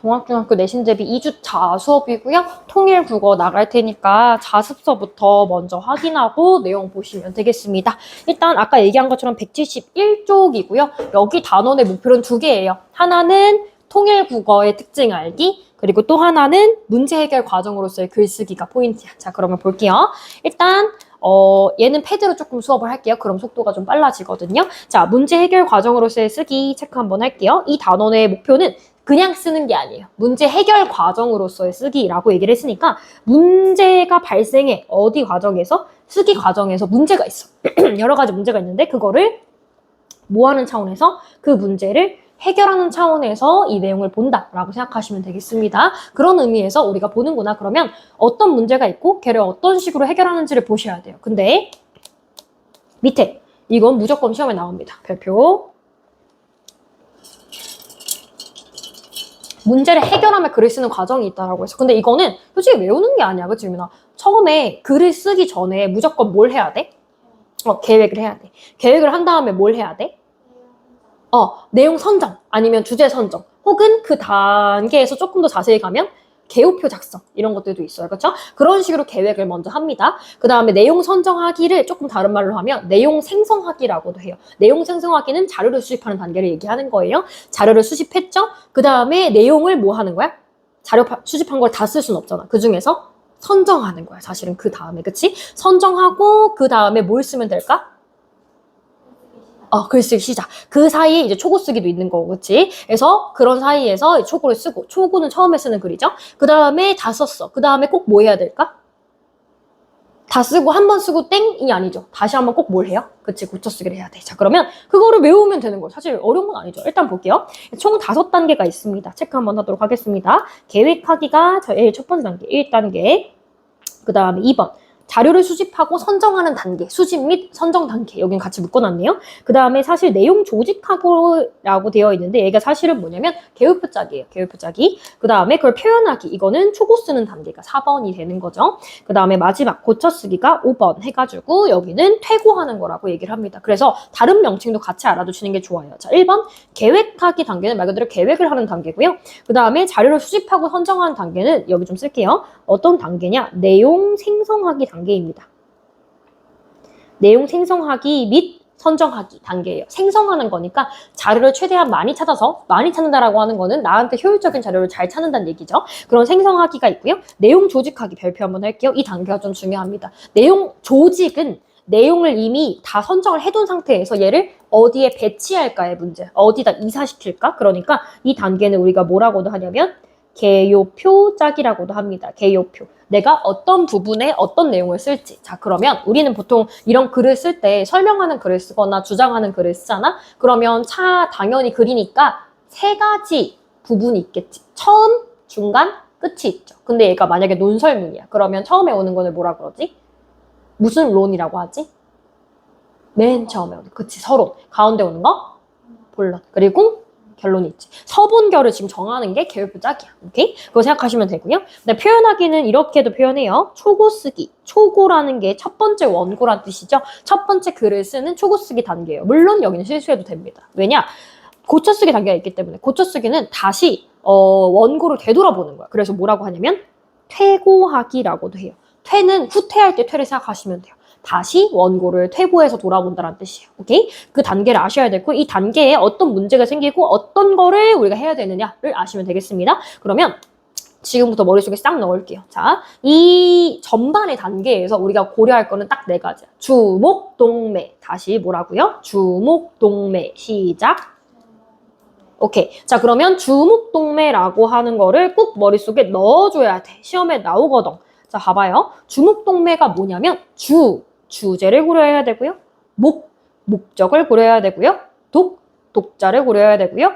종합중학교 내신 대비 2주차 수업이고요. 통일 국어 나갈 테니까 자습서부터 먼저 확인하고 내용 보시면 되겠습니다. 일단 아까 얘기한 것처럼 171쪽이고요. 여기 단원의 목표는 두 개예요. 하나는 통일 국어의 특징 알기, 그리고 또 하나는 문제 해결 과정으로서의 글쓰기가 포인트야. 자, 그러면 볼게요. 일단 얘는 패드로 조금 수업을 할게요. 그럼 속도가 좀 빨라지거든요. 자, 문제 해결 과정으로서의 쓰기 체크 한번 할게요. 이 단원의 목표는 그냥 쓰는 게 아니에요. 문제 해결 과정으로서의 쓰기라고 얘기를 했으니까 문제가 발생해. 어디 과정에서? 쓰기 과정에서 문제가 있어. 여러 가지 문제가 있는데 그거를 뭐 하는 차원에서 그 문제를 해결하는 차원에서 이 내용을 본다라고 생각하시면 되겠습니다. 그런 의미에서 우리가 보는구나. 그러면 어떤 문제가 있고 걔를 어떤 식으로 해결하는지를 보셔야 돼요. 근데 밑에 이건 무조건 시험에 나옵니다. 별표. 문제를 해결하며 글을 쓰는 과정이 있다라고 해서. 근데 이거는 솔직히 외우는 게 아니야. 그치, 유민아? 처음에 글을 쓰기 전에 무조건 뭘 해야 돼? 계획을 해야 돼. 계획을 한 다음에 뭘 해야 돼? 내용 선정 아니면 주제 선정 혹은 그 단계에서 조금 더 자세히 가면 개요표 작성 이런 것들도 있어요. 그렇죠? 그런 식으로 계획을 먼저 합니다. 그 다음에 내용 선정하기를 조금 다른 말로 하면 내용 생성하기라고도 해요. 내용 생성하기는 자료를 수집하는 단계를 얘기하는 거예요. 자료를 수집했죠? 그 다음에 내용을 뭐 하는 거야? 자료 수집한 걸 다 쓸 수는 없잖아. 그 중에서 선정하는 거야. 사실은 그 다음에. 그치? 선정하고 그 다음에 뭘 쓰면 될까? 글쓰기 시작. 그 사이에 이제 초고 쓰기도 있는 거고, 그치? 그래서 그런 사이에서 초고를 쓰고, 초고는 처음에 쓰는 글이죠? 그 다음에 다 썼어. 그 다음에 꼭 뭐 해야 될까? 다 쓰고 한 번 쓰고 땡이 아니죠. 다시 한번 꼭 뭘 해요? 그치, 고쳐쓰기를 해야 돼. 자, 그러면 그거를 외우면 되는 거예요. 사실 어려운 건 아니죠. 일단 볼게요. 총 5단계가 있습니다. 체크 한번 하도록 하겠습니다. 계획하기가 제일 첫 번째 단계, 1단계. 그 다음에 2번. 자료를 수집하고 선정하는 단계, 수집 및 선정 단계. 여긴 같이 묶어놨네요. 그 다음에 사실 내용 조직하고라고 되어 있는데 얘가 사실은 뭐냐면 개요표 짝이에요. 개요표 짝이. 그 다음에 그걸 표현하기. 이거는 초고 쓰는 단계가 4번이 되는 거죠. 그 다음에 마지막 고쳐쓰기가 5번 해가지고 여기는 퇴고하는 거라고 얘기를 합니다. 그래서 다른 명칭도 같이 알아두시는 게 좋아요. 자, 1번 계획하기 단계는 말 그대로 계획을 하는 단계고요. 그 다음에 자료를 수집하고 선정하는 단계는 여기 좀 쓸게요. 어떤 단계냐? 내용 생성하기 단계입니다. 내용 생성하기 및 선정하기 단계예요. 생성하는 거니까 자료를 최대한 많이 찾아서 많이 찾는다라고 하는 거는 나한테 효율적인 자료를 잘 찾는다는 얘기죠. 그런 생성하기가 있고요. 내용 조직하기 별표 한번 할게요. 이 단계가 좀 중요합니다. 내용 조직은 내용을 이미 다 선정을 해둔 상태에서 얘를 어디에 배치할까의 문제. 어디다 이사시킬까? 그러니까 이 단계는 우리가 뭐라고도 하냐면 개요표 짝이라고도 합니다. 개요표. 내가 어떤 부분에 어떤 내용을 쓸지. 자, 그러면 우리는 보통 이런 글을 쓸 때 설명하는 글을 쓰거나 주장하는 글을 쓰잖아? 그러면 당연히 글이니까 3가지 부분이 있겠지. 처음, 중간, 끝이 있죠. 근데 얘가 만약에 논설문이야. 그러면 처음에 오는 거는 뭐라 그러지? 무슨 론이라고 하지? 맨 처음에 오는, 그치, 서론. 가운데 오는 거? 본론. 그리고 결론이 있지. 서본결을 지금 정하는 게 개요표 짝이야. 오케이? 그거 생각하시면 되고요. 근데 표현하기는 이렇게도 표현해요. 초고 쓰기. 초고라는 게 첫 번째 원고란 뜻이죠. 첫 번째 글을 쓰는 초고 쓰기 단계예요. 물론 여기는 실수해도 됩니다. 왜냐? 고쳐쓰기 단계가 있기 때문에 고쳐쓰기는 다시 원고를 되돌아보는 거야. 그래서 뭐라고 하냐면 퇴고하기라고도 해요. 퇴는 후퇴할 때 퇴를 생각하시면 돼요. 다시 원고를 퇴고해서 돌아본다는 뜻이에요. 오케이? 그 단계를 아셔야 되고 이 단계에 어떤 문제가 생기고 어떤 거를 우리가 해야 되느냐를 아시면 되겠습니다. 그러면 지금부터 머릿속에 싹 넣을게요. 자, 이 전반의 단계에서 우리가 고려할 거는 딱 4가지야. 주목, 동매. 다시 뭐라고요? 주목, 동매. 시작. 오케이. 자, 그러면 주목, 동매라고 하는 거를 꼭 머릿속에 넣어줘야 돼. 시험에 나오거든. 자, 봐봐요. 주목, 동매가 뭐냐면 주제를 고려해야 되고요. 목적을 고려해야 되고요. 독자를 고려해야 되고요.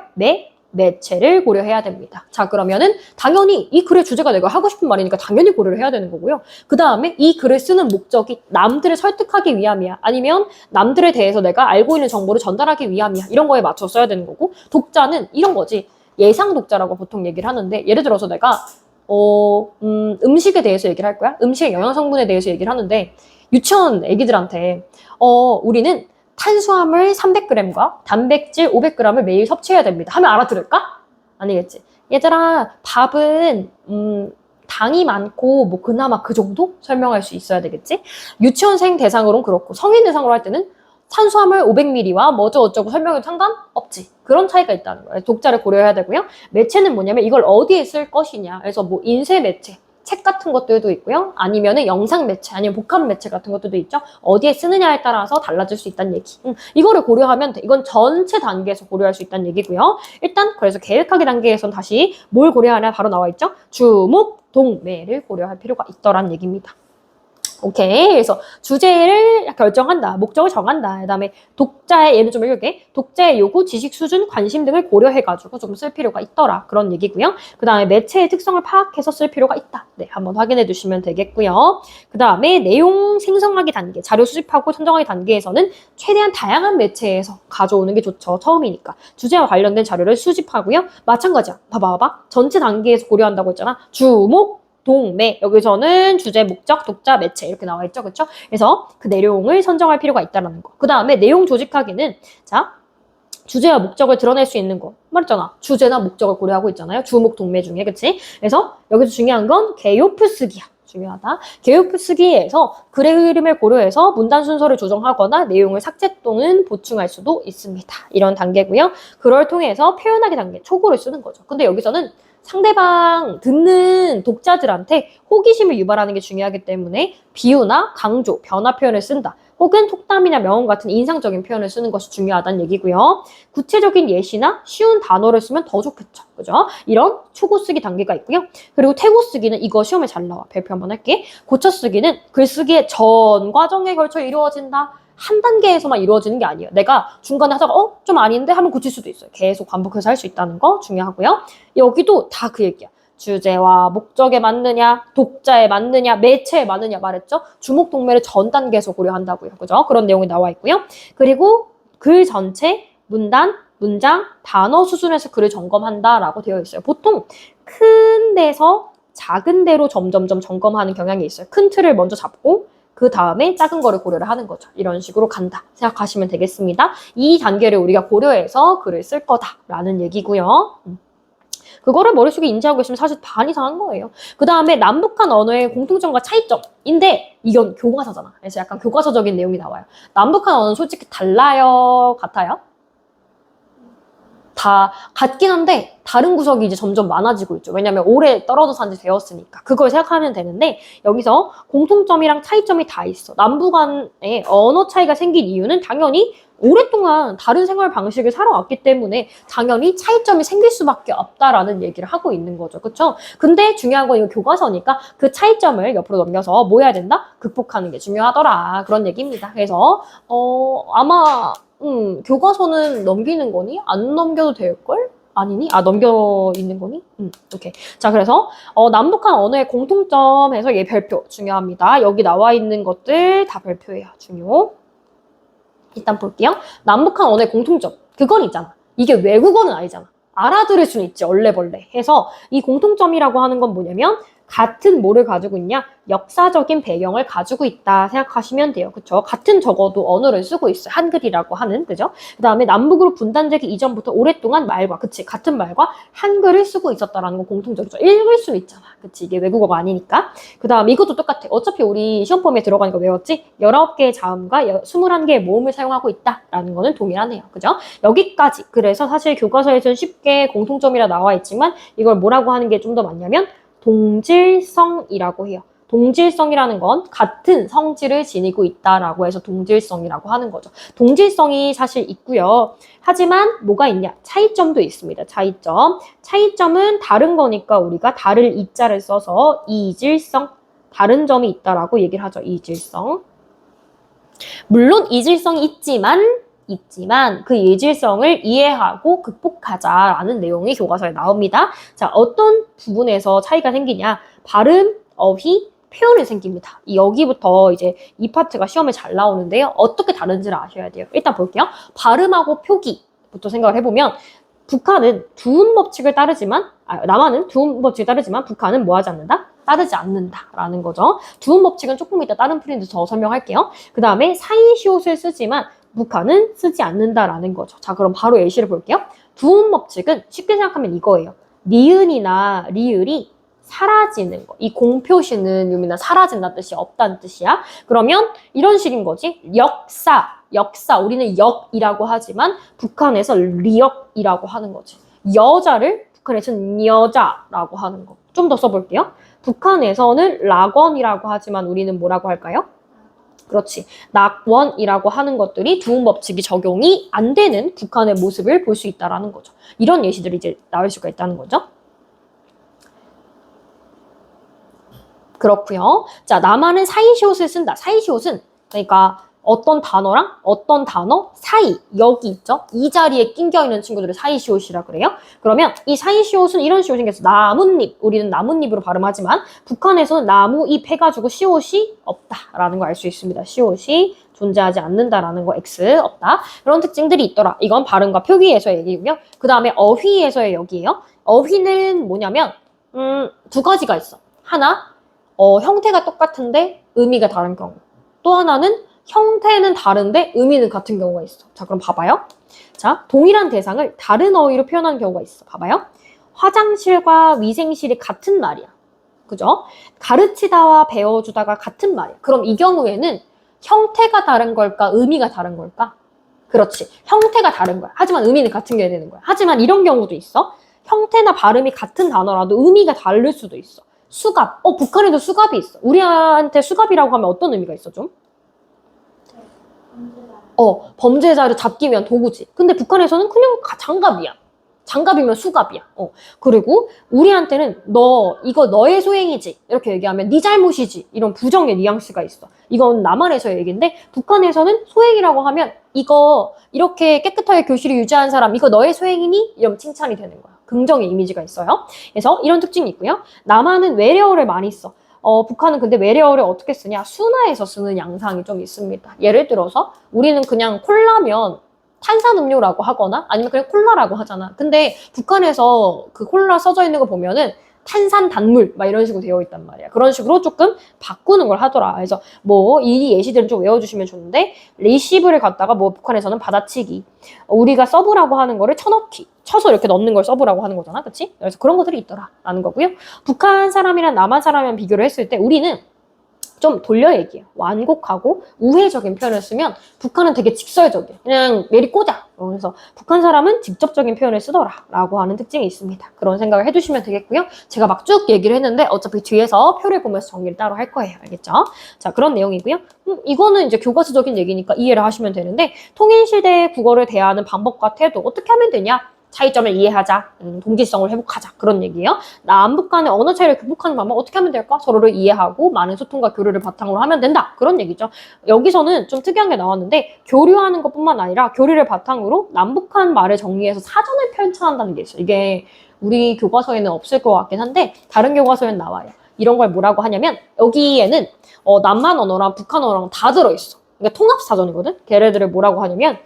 매체를 고려해야 됩니다. 자, 그러면은 당연히 이 글의 주제가 내가 하고 싶은 말이니까 당연히 고려를 해야 되는 거고요. 그 다음에 이 글을 쓰는 목적이 남들을 설득하기 위함이야. 아니면 남들에 대해서 내가 알고 있는 정보를 전달하기 위함이야. 이런 거에 맞춰 써야 되는 거고 독자는 이런 거지. 예상 독자라고 보통 얘기를 하는데 예를 들어서 내가 음식에 대해서 얘기를 할 거야. 음식의 영양 성분에 대해서 얘기를 하는데 유치원 애기들한테 우리는 탄수화물 300g과 단백질 500g을 매일 섭취해야 됩니다. 하면 알아들을까? 아니겠지. 얘들아, 밥은 당이 많고 뭐 그나마 그 정도 설명할 수 있어야 되겠지? 유치원생 대상으로는 그렇고 성인 대상으로 할 때는 탄수화물 500ml와 뭐 어쩌고 설명해도 상관없지. 그런 차이가 있다는 거예요. 독자를 고려해야 되고요. 매체는 뭐냐면 이걸 어디에 쓸 것이냐. 그래서 뭐 인쇄 매체, 책 같은 것들도 있고요. 아니면은 영상 매체, 아니면 복합 매체 같은 것들도 있죠. 어디에 쓰느냐에 따라서 달라질 수 있다는 얘기. 이거를 고려하면 돼. 이건 전체 단계에서 고려할 수 있다는 얘기고요. 일단 그래서 계획하기 단계에서는 다시 뭘 고려하냐 바로 나와 있죠. 주목, 동매를 고려할 필요가 있더란 얘기입니다. 오케이. 그래서 주제를 결정한다. 목적을 정한다. 그 다음에 독자의, 얘는 좀 읽을게. 독자의 요구, 지식 수준, 관심 등을 고려해가지고 좀 쓸 필요가 있더라. 그런 얘기고요. 그 다음에 매체의 특성을 파악해서 쓸 필요가 있다. 네, 한번 확인해 주시면 되겠고요. 그 다음에 내용 생성하기 단계, 자료 수집하고 선정하기 단계에서는 최대한 다양한 매체에서 가져오는 게 좋죠. 처음이니까. 주제와 관련된 자료를 수집하고요. 마찬가지야. 봐봐. 전체 단계에서 고려한다고 했잖아. 주목, 동매, 여기서는 주제, 목적, 독자, 매체 이렇게 나와 있죠. 그렇죠? 그래서 그 내용을 선정할 필요가 있다는 거. 그 다음에 내용 조직하기는 자, 주제와 목적을 드러낼 수 있는 거 말했잖아. 주제나 목적을 고려하고 있잖아요. 주목, 동매 중에. 그치? 그래서 여기서 중요한 건 개요표 쓰기야. 중요하다. 개요표 쓰기에서 글의 흐름을 고려해서 문단 순서를 조정하거나 내용을 삭제 또는 보충할 수도 있습니다. 이런 단계고요. 그걸 통해서 표현하기 단계, 초고를 쓰는 거죠. 근데 여기서는 상대방 듣는 독자들한테 호기심을 유발하는 게 중요하기 때문에 비유나 강조, 변화 표현을 쓴다. 혹은 톡담이나 명언 같은 인상적인 표현을 쓰는 것이 중요하다는 얘기고요. 구체적인 예시나 쉬운 단어를 쓰면 더 좋겠죠. 그죠? 이런 초고 쓰기 단계가 있고요. 그리고 태고 쓰기는 이거 시험에 잘 나와. 발표 한번 할게. 고쳐 쓰기는 글쓰기의 전 과정에 걸쳐 이루어진다. 한 단계에서만 이루어지는 게 아니에요. 내가 중간에 하다가 좀 아닌데 하면 고칠 수도 있어요. 계속 반복해서 할 수 있다는 거 중요하고요. 여기도 다 그 얘기야. 주제와 목적에 맞느냐, 독자에 맞느냐, 매체에 맞느냐 말했죠. 주목 동매를 전 단계에서 고려한다고요. 그죠? 그런 내용이 나와 있고요. 그리고 글 전체, 문단, 문장, 단어 수준에서 글을 점검한다라고 되어 있어요. 보통 큰 데서 작은 데로 점점점 점검하는 경향이 있어요. 큰 틀을 먼저 잡고 그 다음에 작은 거를 고려를 하는 거죠. 이런 식으로 간다 생각하시면 되겠습니다. 이 단계를 우리가 고려해서 글을 쓸 거다라는 얘기고요. 그거를 머릿속에 인지하고 계시면 사실 반 이상 한 거예요. 그 다음에 남북한 언어의 공통점과 차이점인데 이건 교과서잖아. 그래서 약간 교과서적인 내용이 나와요. 남북한 언어는 솔직히 달라요? 같아요? 다 같긴 한데 다른 구석이 이제 점점 많아지고 있죠. 왜냐면 오래 떨어져 산 지 되었으니까. 그걸 생각하면 되는데 여기서 공통점이랑 차이점이 다 있어. 남북 간의 언어 차이가 생긴 이유는 당연히 오랫동안 다른 생활 방식을 살아왔기 때문에 당연히 차이점이 생길 수밖에 없다라는 얘기를 하고 있는 거죠. 그렇죠? 근데 중요한 건 이거 교과서니까 그 차이점을 옆으로 넘겨서 뭐 해야 된다? 극복하는 게 중요하더라. 그런 얘기입니다. 그래서 아마 교과서는 넘기는 거니? 안 넘겨도 될걸? 아니니? 넘겨 있는 거니? 오케이. 자, 그래서, 남북한 언어의 공통점에서 얘 별표 중요합니다. 여기 나와 있는 것들 다 별표예요. 중요. 일단 볼게요. 남북한 언어의 공통점. 그건 있잖아. 이게 외국어는 아니잖아. 알아들을 수는 있지, 얼레벌레. 해서 이 공통점이라고 하는 건 뭐냐면, 같은 뭐를 가지고 있냐? 역사적인 배경을 가지고 있다 생각하시면 돼요. 그쵸? 같은 적어도 언어를 쓰고 있어요. 한글이라고 하는, 그죠? 그 다음에 남북으로 분단되기 이전부터 오랫동안 말과, 그치? 같은 말과 한글을 쓰고 있었다라는 건 공통적이죠. 읽을 수는 있잖아. 그치? 이게 외국어가 아니니까. 그 다음 이것도 똑같아. 어차피 우리 시험 범위에 들어가는 거 외웠지? 19개의 자음과 21개의 모음을 사용하고 있다라는 거는 동일하네요. 그죠? 여기까지. 그래서 사실 교과서에서는 쉽게 공통점이라 나와 있지만 이걸 뭐라고 하는 게 좀 더 맞냐면 동질성이라고 해요. 동질성이라는 건 같은 성질을 지니고 있다라고 해서 동질성이라고 하는 거죠. 동질성이 사실 있고요. 하지만 뭐가 있냐? 차이점도 있습니다. 차이점. 차이점은 다른 거니까 우리가 다를 이자를 써서 이질성, 다른 점이 있다라고 얘기를 하죠. 이질성. 물론 이질성이 있지만 그 이질성을 이해하고 극복하자라는 내용이 교과서에 나옵니다. 자, 어떤 부분에서 차이가 생기냐? 발음, 어휘, 표현이 생깁니다. 여기부터 이제 이 파트가 시험에 잘 나오는데요. 어떻게 다른지를 아셔야 돼요. 일단 볼게요. 발음하고 표기부터 생각을 해보면 북한은 두음 법칙을 따르지만 남한은 두음 법칙을 따르지만 북한은 뭐 하지 않는다? 따르지 않는다라는 거죠. 두음 법칙은 조금 이따 다른 프린트 더 설명할게요. 그 다음에 사이시옷을 쓰지만 북한은 쓰지 않는다라는 거죠. 자, 그럼 바로 예시를 볼게요. 두음 법칙은 쉽게 생각하면 이거예요. 니은이나 리을이 사라지는 거. 이 공표시는 유미나 사라진다는 뜻이 없다는 뜻이야. 그러면 이런 식인 거지. 역사. 우리는 역이라고 하지만 북한에서 리역이라고 하는 거지. 여자를 북한에서는 여자라고 하는 거. 좀 더 써볼게요. 북한에서는 락원이라고 하지만 우리는 뭐라고 할까요? 그렇지. 낙원이라고 하는 것들이 두음 법칙이 적용이 안 되는 북한의 모습을 볼 수 있다라는 거죠. 이런 예시들이 이제 나올 수가 있다는 거죠. 그렇고요. 자, 남한은 사이시옷을 쓴다. 사이시옷은 그러니까 어떤 단어랑 어떤 단어 사이, 여기 있죠? 이 자리에 낑겨 있는 친구들을 사이시옷이라 그래요. 그러면 이 사이시옷은 이런 식으로 생겼어. 나뭇잎, 우리는 나뭇잎으로 발음하지만 북한에서는 나무잎 해가지고 시옷이 없다라는 걸 알 수 있습니다. 시옷이 존재하지 않는다라는 거 X 없다. 이런 특징들이 있더라. 이건 발음과 표기에서의 얘기고요. 그 다음에 어휘에서의 여기예요. 어휘는 뭐냐면 두 가지가 있어. 하나, 형태가 똑같은데 의미가 다른 경우. 또 하나는 형태는 다른데 의미는 같은 경우가 있어. 자, 그럼 봐봐요. 자, 동일한 대상을 다른 어휘로 표현하는 경우가 있어. 봐봐요. 화장실과 위생실이 같은 말이야. 그죠? 가르치다와 배워주다가 같은 말이야. 그럼 이 경우에는 형태가 다른 걸까? 의미가 다른 걸까? 그렇지. 형태가 다른 거야. 하지만 의미는 같은 게 되는 거야. 하지만 이런 경우도 있어. 형태나 발음이 같은 단어라도 의미가 다를 수도 있어. 수갑. 북한에도 수갑이 있어. 우리한테 수갑이라고 하면 어떤 의미가 있어, 좀? 범죄자를 잡기 위한 도구지. 근데 북한에서는 그냥 장갑이야. 장갑이면 수갑이야. 그리고 우리한테는 이거 너의 소행이지. 이렇게 얘기하면 네 잘못이지. 이런 부정의 뉘앙스가 있어. 이건 남한에서의 얘기인데 북한에서는 소행이라고 하면 이거 이렇게 깨끗하게 교실을 유지한 사람 이거 너의 소행이니? 이러면 칭찬이 되는 거야. 긍정의 이미지가 있어요. 그래서 이런 특징이 있고요. 남한은 외래어를 많이 써. 북한은 근데 외래어를 어떻게 쓰냐? 순화해서 쓰는 양상이 좀 있습니다. 예를 들어서 우리는 그냥 콜라면 탄산음료라고 하거나 아니면 그냥 콜라라고 하잖아. 근데 북한에서 그 콜라 써져 있는 거 보면은 탄산 단물 막 이런 식으로 되어 있단 말이야. 그런 식으로 조금 바꾸는 걸 하더라. 그래서 뭐 이 예시들은 좀 외워주시면 좋은데 리시브를 갖다가 뭐 북한에서는 받아치기, 우리가 서브라고 하는 거를 쳐넣기, 쳐서 이렇게 넣는 걸 서브라고 하는 거잖아, 그렇지? 그래서 그런 것들이 있더라라는 거고요. 북한 사람이랑 남한 사람이랑 비교를 했을 때 우리는 좀 돌려 얘기해요. 완곡하고 우회적인 표현을 쓰면 북한은 되게 직설적이에요. 그냥 내리 꽂아. 그래서 북한 사람은 직접적인 표현을 쓰더라라고 하는 특징이 있습니다. 그런 생각을 해두시면 되겠고요. 제가 막 쭉 얘기를 했는데 어차피 뒤에서 표를 보면서 정리를 따로 할 거예요. 알겠죠? 자, 그런 내용이고요. 이거는 이제 교과서적인 얘기니까 이해를 하시면 되는데 통일시대 국어를 대하는 방법과 태도 어떻게 하면 되냐? 차이점을 이해하자. 동질성을 회복하자. 그런 얘기예요. 남북 간의 언어 차이를 극복하는 방법 어떻게 하면 될까? 서로를 이해하고 많은 소통과 교류를 바탕으로 하면 된다. 그런 얘기죠. 여기서는 좀 특이한 게 나왔는데 교류하는 것뿐만 아니라 교류를 바탕으로 남북한 말을 정리해서 사전을 펼쳐한다는 게 있어요. 이게 우리 교과서에는 없을 것 같긴 한데 다른 교과서에는 나와요. 이런 걸 뭐라고 하냐면 여기에는 남한 언어랑 북한 언어랑 다 들어있어. 그러니까 통합사전이거든. 걔네들을 뭐라고 하냐면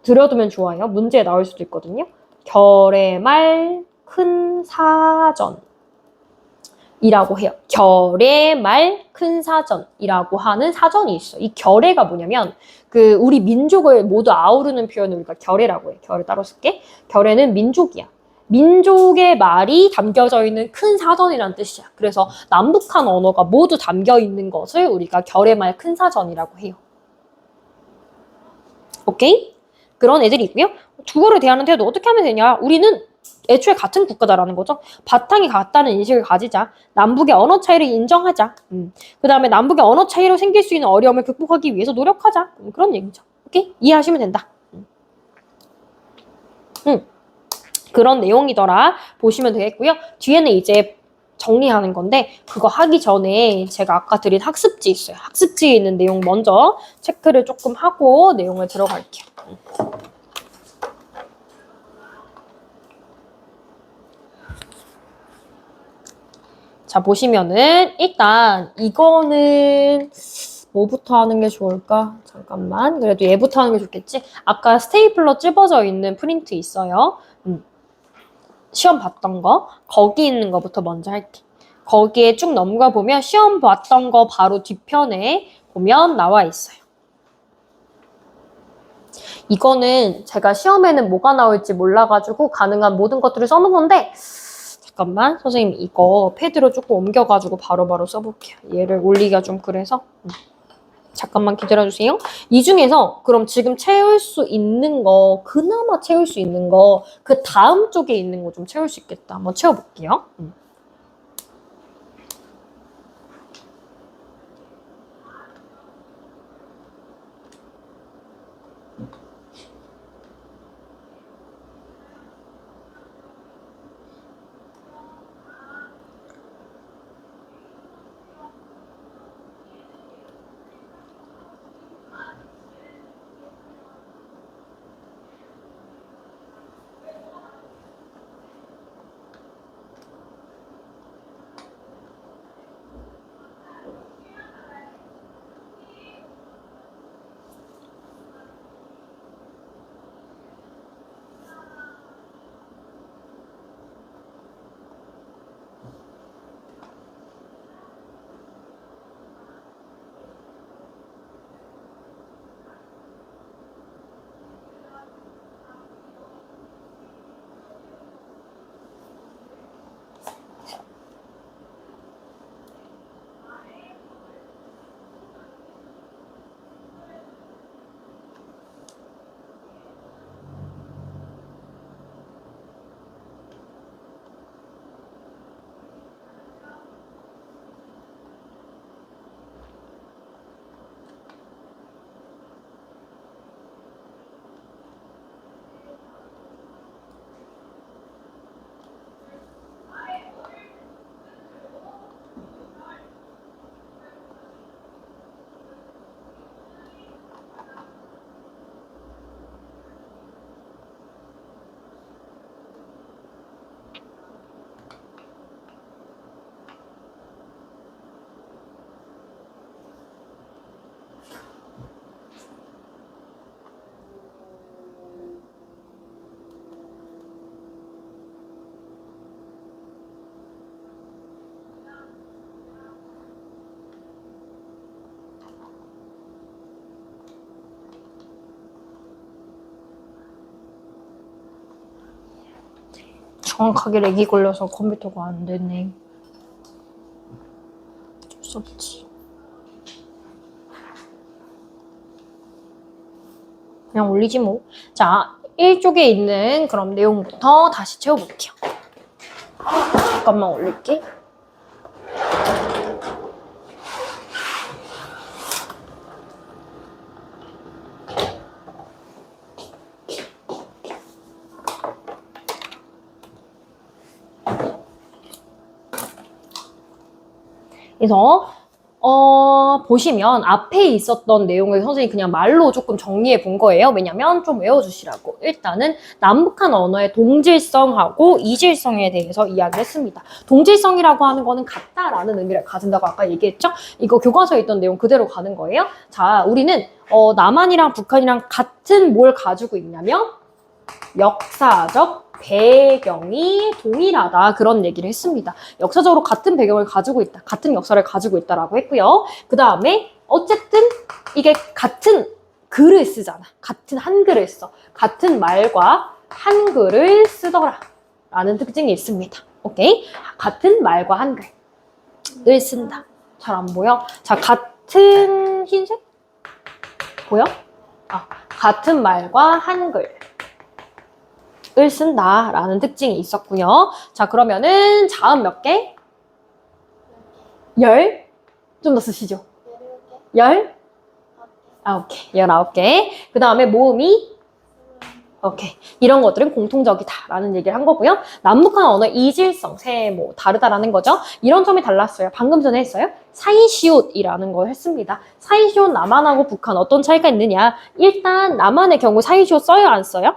들여두면 좋아요. 문제에 나올 수도 있거든요. 결의말 큰 사전이라고 해요. 결의말 큰 사전이라고 하는 사전이 있어. 이 결의가 뭐냐면 그 우리 민족을 모두 아우르는 표현을 우리가 결의라고 해. 결의 따로 쓸게. 결의는 민족이야. 민족의 말이 담겨져 있는 큰 사전이라는 뜻이야. 그래서 남북한 언어가 모두 담겨 있는 것을 우리가 결의말 큰 사전이라고 해요. 오케이? 그런 애들이 있고요. 국어를 대하는 태도 어떻게 하면 되냐? 우리는 애초에 같은 국가다라는 거죠. 바탕이 같다는 인식을 가지자. 남북의 언어 차이를 인정하자. 그 다음에 남북의 언어 차이로 생길 수 있는 어려움을 극복하기 위해서 노력하자. 그런 얘기죠. 오케이? 이해하시면 된다. 그런 내용이더라. 보시면 되겠고요. 뒤에는 이제 정리하는 건데 그거 하기 전에 제가 아까 드린 학습지 있어요. 학습지에 있는 내용 먼저 체크를 조금 하고 내용을 들어갈게요. 자, 보시면은 일단 이거는 뭐부터 하는 게 좋을까? 잠깐만. 그래도 얘부터 하는 게 좋겠지? 아까 스테이플러 찝어져 있는 프린트 있어요. 시험 봤던 거. 거기 있는 거부터 먼저 할게. 거기에 쭉 넘어가 보면 시험 봤던 거 바로 뒤편에 보면 나와 있어요. 이거는 제가 시험에는 뭐가 나올지 몰라가지고 가능한 모든 것들을 써놓은 건데 잠깐만 선생님 이거 패드로 조금 옮겨가지고 바로바로 써볼게요. 얘를 올리기가 좀 그래서 잠깐만 기다려주세요. 이 중에서 그럼 지금 채울 수 있는 거 그나마 채울 수 있는 거 그 다음 쪽에 있는 거 좀 채울 수 있겠다. 한번 채워볼게요. 정확하게 렉이 걸려서 컴퓨터가 안 되네. 어쩔 수 없지. 그냥 올리지 뭐. 자, 1쪽에 있는 그럼 내용부터 다시 채워볼게요. 잠깐만 올릴게. 그래서 보시면 앞에 있었던 내용을 선생님이 그냥 말로 조금 정리해 본 거예요. 왜냐면 좀 외워주시라고. 일단은 남북한 언어의 동질성하고 이질성에 대해서 이야기를 했습니다. 동질성이라고 하는 거는 같다라는 의미를 가진다고 아까 얘기했죠? 이거 교과서에 있던 내용 그대로 가는 거예요. 자, 우리는 남한이랑 북한이랑 같은 뭘 가지고 있냐면 역사적 배경이 동일하다 그런 얘기를 했습니다. 역사적으로 같은 배경을 가지고 있다. 같은 역사를 가지고 있다라고 했고요. 그 다음에 어쨌든 이게 같은 글을 쓰잖아. 같은 한글을 써. 같은 말과 한글을 쓰더라 라는 특징이 있습니다. 오케이? 같은 말과 한글을 쓴다. 잘 안 보여? 자, 같은 흰색? 보여? 같은 말과 한글 을 쓴다라는 특징이 있었고요. 자, 그러면은 자음 몇 개? 10? 좀 더 쓰시죠. 10? 9개. 19개. 그 다음에 모음이? 오케이. 이런 것들은 공통적이다라는 얘기를 한 거고요. 남북한 언어 이질성, 세모, 다르다라는 거죠. 이런 점이 달랐어요. 방금 전에 했어요. 사이시옷이라는 걸 했습니다. 사이시옷 남한하고 북한 어떤 차이가 있느냐. 일단 남한의 경우 사이시옷 써요, 안 써요?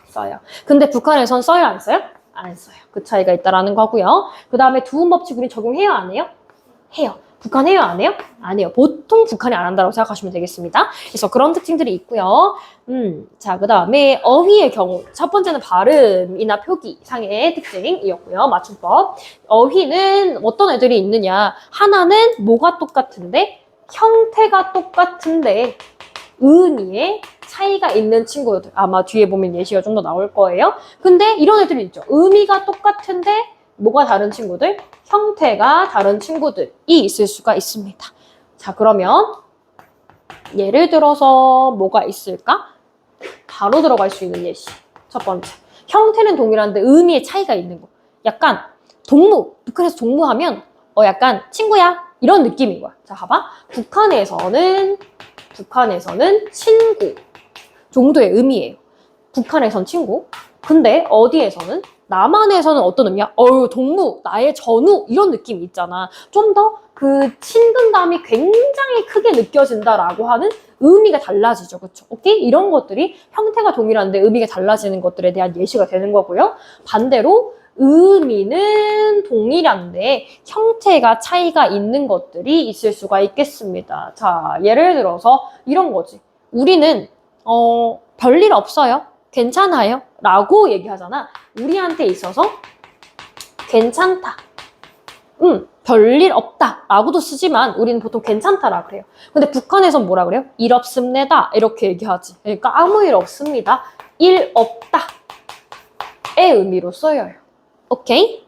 써요. 근데 북한에선 써요, 안 써요? 안 써요. 그 차이가 있다라는 거고요. 그 다음에 두음 법칙 우리 적용해요, 안 해요? 해요. 북한 해요, 안 해요? 안 해요. 보통 북한이 안 한다고 생각하시면 되겠습니다. 그래서 그런 특징들이 있고요. 자, 그 다음에 어휘의 경우 첫 번째는 발음이나 표기상의 특징이었고요. 맞춤법. 어휘는 어떤 애들이 있느냐. 하나는 뭐가 똑같은데 형태가 똑같은데 의미의 차이가 있는 친구들. 아마 뒤에 보면 예시가 좀 더 나올 거예요. 근데 이런 애들이 있죠. 의미가 똑같은데 뭐가 다른 친구들? 형태가 다른 친구들이 있을 수가 있습니다. 자, 그러면 예를 들어서 뭐가 있을까? 바로 들어갈 수 있는 예시. 첫 번째. 형태는 동일한데 의미의 차이가 있는 거. 약간 동무. 북한에서 동무하면 약간 친구야. 이런 느낌인 거야. 자, 봐봐. 북한에서는 친구 정도의 의미예요. 북한에선 친구. 근데 어디에서는? 남한에서는 어떤 의미야? 동무, 나의 전우 이런 느낌이 있잖아. 좀 더 그 친근감이 굉장히 크게 느껴진다라고 하는 의미가 달라지죠. 그쵸? 오케이? 이런 것들이 형태가 동일한데 의미가 달라지는 것들에 대한 예시가 되는 거고요. 반대로 의미는 동일한데 형태가 차이가 있는 것들이 있을 수가 있겠습니다. 자, 예를 들어서 이런 거지. 우리는 별일 없어요. 괜찮아요. 라고 얘기하잖아. 우리한테 있어서 괜찮다. 별일 없다. 라고도 쓰지만 우리는 보통 괜찮다라 그래요. 근데 북한에선 뭐라 그래요? 일 없습니다. 이렇게 얘기하지. 그러니까 아무 일 없습니다. 일 없다. 의 의미로 쓰여요. 오케이?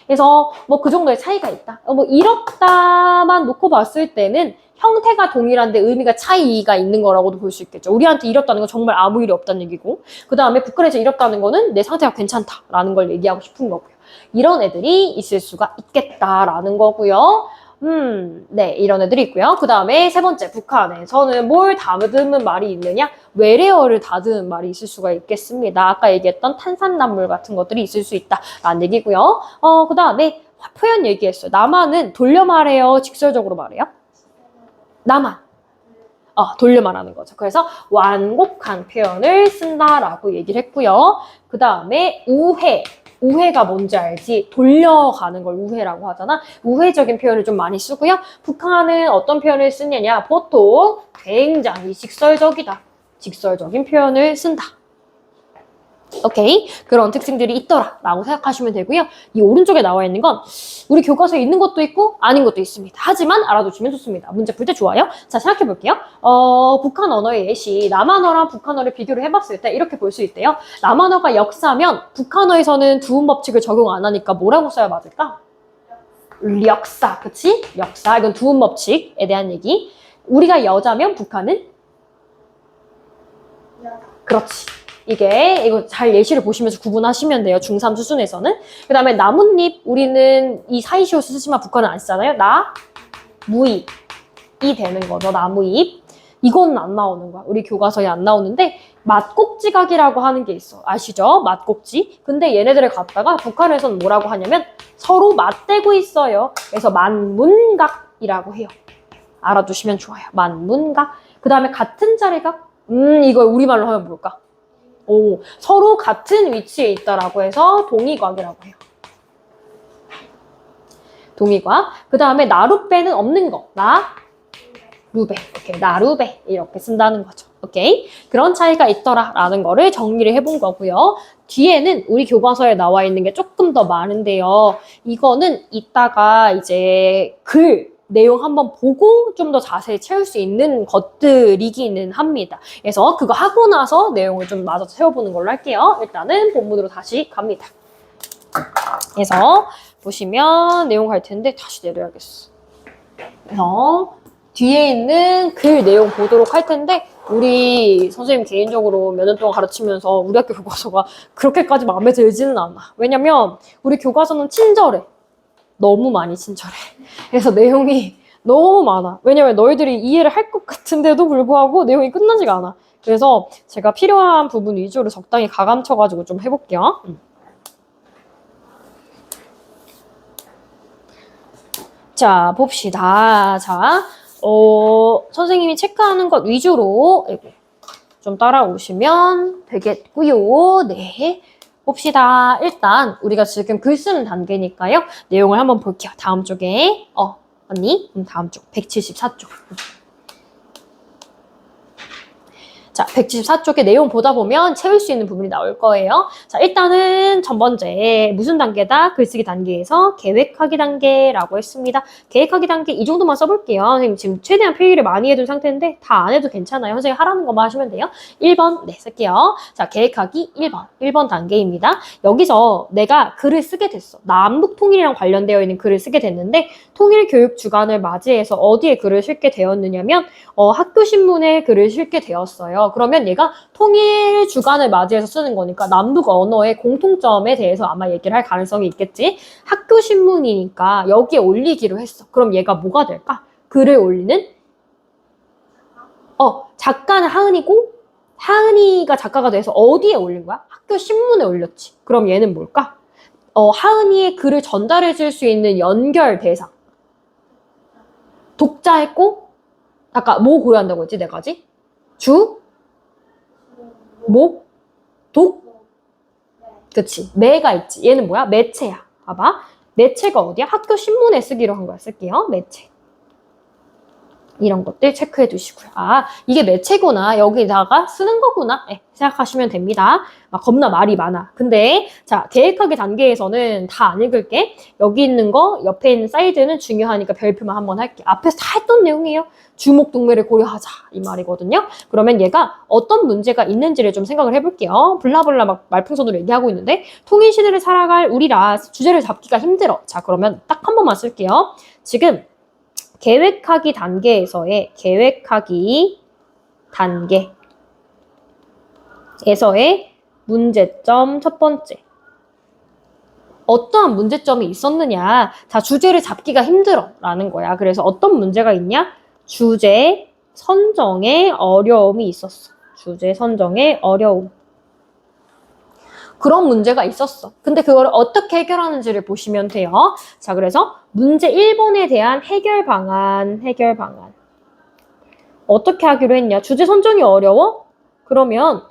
그래서 뭐 그 정도의 차이가 있다. 뭐 이렇다만 놓고 봤을 때는 형태가 동일한데 의미가 차이가 있는 거라고도 볼 수 있겠죠. 우리한테 이렇다는 건 정말 아무 일이 없다는 얘기고, 그 다음에 북한에서 이렇다는 거는 내 상태가 괜찮다라는 걸 얘기하고 싶은 거고요. 이런 애들이 있을 수가 있겠다라는 거고요. 네, 이런 애들이 있고요. 그 다음에 세 번째, 북한에서는 뭘 다듬은 말이 있느냐? 외래어를 다듬은 말이 있을 수가 있겠습니다. 아까 얘기했던 탄산나물 같은 것들이 있을 수 있다라는 얘기고요. 그 다음에 표현 얘기했어요. 남한은 돌려 말해요? 직설적으로 말해요? 남한. 돌려 말하는 거죠. 그래서 완곡한 표현을 쓴다라고 얘기를 했고요. 그 다음에 우회. 우회가 뭔지 알지? 돌려가는 걸 우회라고 하잖아. 우회적인 표현을 좀 많이 쓰고요. 북한은 어떤 표현을 쓰느냐? 보통 굉장히 직설적이다. 직설적인 표현을 쓴다. 오케이? 그런 특징들이 있더라 라고 생각하시면 되고요. 이 오른쪽에 나와 있는 건 우리 교과서에 있는 것도 있고 아닌 것도 있습니다. 하지만 알아두시면 좋습니다. 문제 풀 때 좋아요. 자, 생각해 볼게요. 북한 언어의 예시, 남한어랑 북한어를 비교를 해봤을 때 이렇게 볼 수 있대요. 남한어가 역사면 북한어에서는 두음 법칙을 적용 안 하니까 뭐라고 써야 맞을까? 역사, 그치? 역사, 이건 두음 법칙에 대한 얘기. 우리가 여자면 북한은? 그렇지. 이거 잘 예시를 보시면서 구분하시면 돼요. 중3 수준에서는. 그 다음에 나뭇잎, 우리는 이 사이시오 쓰지만 북한은 안 쓰잖아요. 무잎이 되는 거죠. 나무잎. 이거는 안 나오는 거야. 우리 교과서에 안 나오는데 맛꼭지각이라고 하는 게 있어. 아시죠? 맛꼭지. 근데 얘네들을 갖다가 북한에서는 뭐라고 하냐면 서로 맞대고 있어요. 그래서 만문각이라고 해요. 알아두시면 좋아요. 만문각. 그 다음에 같은 자리각. 이걸 우리말로 하면 뭘까? 서로 같은 위치에 있다라고 해서 동의각이라고 해요. 동의각. 그 다음에 나룻배는 없는 거. 나루배. 이렇게 나루배 이렇게 쓴다는 거죠. 오케이? 그런 차이가 있더라라는 거를 정리를 해본 거고요. 뒤에는 우리 교과서에 나와 있는 게 조금 더 많은데요. 이거는 이따가 이제 내용 한번 보고 좀 더 자세히 채울 수 있는 것들이기는 합니다. 그래서 그거 하고 나서 내용을 좀 마저 채워보는 걸로 할게요. 일단은 본문으로 다시 갑니다. 그래서 보시면 내용 갈 텐데 다시 내려야겠어. 그래서 뒤에 있는 글 내용 보도록 할 텐데 우리 선생님 개인적으로 몇 년 동안 가르치면서 우리 학교 교과서가 그렇게까지 마음에 들지는 않아. 왜냐면 우리 교과서는 친절해. 너무 많이 친절해. 그래서 내용이 너무 많아. 왜냐면 너희들이 이해를 할 것 같은데도 불구하고 내용이 끝나지가 않아. 그래서 제가 필요한 부분 위주로 적당히 가감쳐가지고 좀 해볼게요. 자, 봅시다. 자, 선생님이 체크하는 것 위주로 좀 따라오시면 되겠고요. 네. 봅시다. 일단 우리가 지금 글 쓰는 단계니까요. 내용을 한번 볼게요. 다음 쪽에 언니 다음 쪽 174쪽. 자, 174쪽의 내용 보다 보면 채울 수 있는 부분이 나올 거예요. 자, 일단은 첫 번째 무슨 단계다? 글쓰기 단계에서 계획하기 단계라고 했습니다. 계획하기 단계 이 정도만 써볼게요. 선생님 지금 최대한 필기를 많이 해둔 상태인데 다 안 해도 괜찮아요. 선생님 하라는 것만 하시면 돼요. 1번 네 쓸게요. 자, 계획하기 1번 단계입니다. 여기서 내가 글을 쓰게 됐어. 남북 통일이랑 관련되어 있는 글을 쓰게 됐는데 통일 교육 주간을 맞이해서 어디에 글을 실게 되었느냐면 학교 신문에 글을 실게 되었어요. 그러면 얘가 통일 주간을 맞이해서 쓰는 거니까 남북 언어의 공통점에 대해서 아마 얘기를 할 가능성이 있겠지. 학교 신문이니까 여기에 올리기로 했어. 그럼 얘가 뭐가 될까? 글을 올리는 작가는 하은이고 하은이가 작가가 돼서 어디에 올린 거야? 학교 신문에 올렸지. 그럼 얘는 뭘까? 하은이의 글을 전달해 줄 수 있는 연결 대상. 독자했고 아까 뭐 고려한다고 했지? 네 가지? 주? 목? 독? 그치. 매가 있지. 얘는 뭐야? 매체야. 봐봐. 매체가 어디야? 학교 신문에 쓰기로 한 거야. 쓸게요. 매체. 이런 것들 체크해 두시고요. 아, 이게 매체구나. 여기다가 쓰는 거구나. 네, 생각하시면 됩니다. 겁나 말이 많아. 근데 자, 계획하기 단계에서는 다 안 읽을게. 여기 있는 거, 옆에 있는 사이드는 중요하니까 별표만 한번 할게. 앞에서 다 했던 내용이에요. 주목 동매를 고려하자. 이 말이거든요. 그러면 얘가 어떤 문제가 있는지를 좀 생각을 해볼게요. 블라블라 막 말풍선으로 얘기하고 있는데 통일 시대를 살아갈 우리라 주제를 잡기가 힘들어. 자, 그러면 딱 한 번만 쓸게요. 지금 계획하기 단계에서의 계획하기 단계에서의 문제점 첫 번째. 어떠한 문제점이 있었느냐. 자, 주제를 잡기가 힘들어 라는 거야. 그래서 어떤 문제가 있냐? 주제 선정에 어려움이 있었어. 주제 선정에 어려움. 그런 문제가 있었어. 근데 그걸 어떻게 해결하는지를 보시면 돼요. 자, 그래서 문제 1번에 대한 해결 방안. 어떻게 하기로 했냐? 주제 선정이 어려워? 그러면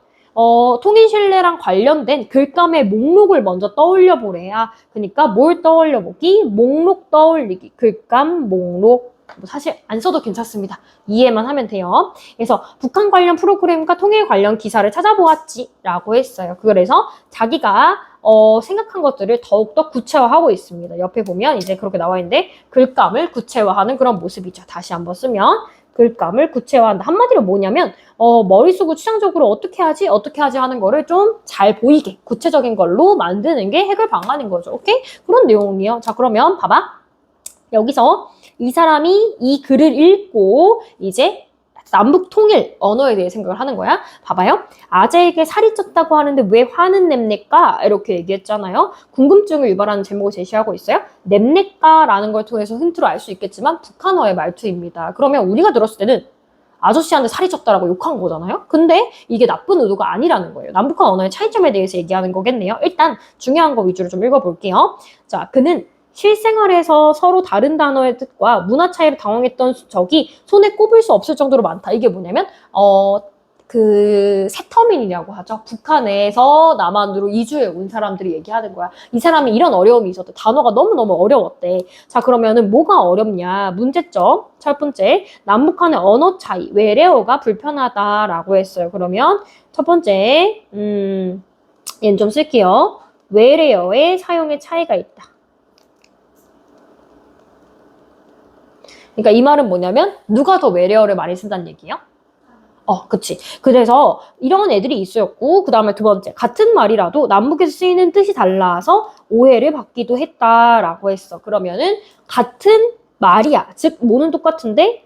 통일신뢰랑 관련된 글감의 목록을 먼저 떠올려 보래야. 그러니까 뭘 떠올려 보기? 목록 떠올리기. 글감, 목록. 사실 안 써도 괜찮습니다. 이해만 하면 돼요. 그래서 북한 관련 프로그램과 통일 관련 기사를 찾아보았지 라고 했어요. 그래서 자기가 생각한 것들을 더욱더 구체화하고 있습니다. 옆에 보면 이제 그렇게 나와 있는데 글감을 구체화하는 그런 모습이죠. 다시 한번 쓰면 글감을 구체화한다. 한마디로 뭐냐면 머리 쓰고 추상적으로 어떻게 하지 하는 거를 좀 잘 보이게 구체적인 걸로 만드는 게 해결 방안인 거죠. 오케이? 그런 내용이에요. 자, 그러면 봐봐. 여기서 이 사람이 이 글을 읽고 이제 남북 통일 언어에 대해 생각을 하는 거야. 봐봐요. 아재에게 살이 쪘다고 하는데 왜 화는 냅니까? 이렇게 얘기했잖아요. 궁금증을 유발하는 제목을 제시하고 있어요. 냅니까라는 걸 통해서 힌트로 알 수 있겠지만 북한어의 말투입니다. 그러면 우리가 들었을 때는 아저씨한테 살이 쪘다라고 욕한 거잖아요. 근데 이게 나쁜 의도가 아니라는 거예요. 남북한 언어의 차이점에 대해서 얘기하는 거겠네요. 일단 중요한 거 위주로 좀 읽어볼게요. 자, 그는 실생활에서 서로 다른 단어의 뜻과 문화 차이로 당황했던 적이 손에 꼽을 수 없을 정도로 많다. 이게 뭐냐면 세터민이라고 하죠. 북한에서 남한으로 이주해 온 사람들이 얘기하는 거야. 이 사람이 이런 어려움이 있었대. 단어가 너무너무 어려웠대. 자, 그러면은 뭐가 어렵냐? 문제점. 첫 번째, 남북한의 언어 차이. 외래어가 불편하다라고 했어요. 그러면 첫 번째, 얘는 좀 쓸게요. 외래어의 사용의 차이가 있다. 그러니까 이 말은 뭐냐면 누가 더 외래어를 많이 쓴다는 얘기예요? 그치. 그래서 이런 애들이 있었고 그 다음에 두 번째, 같은 말이라도 남북에서 쓰이는 뜻이 달라서 오해를 받기도 했다라고 했어. 그러면은 같은 말이야. 즉 뭐는 똑같은데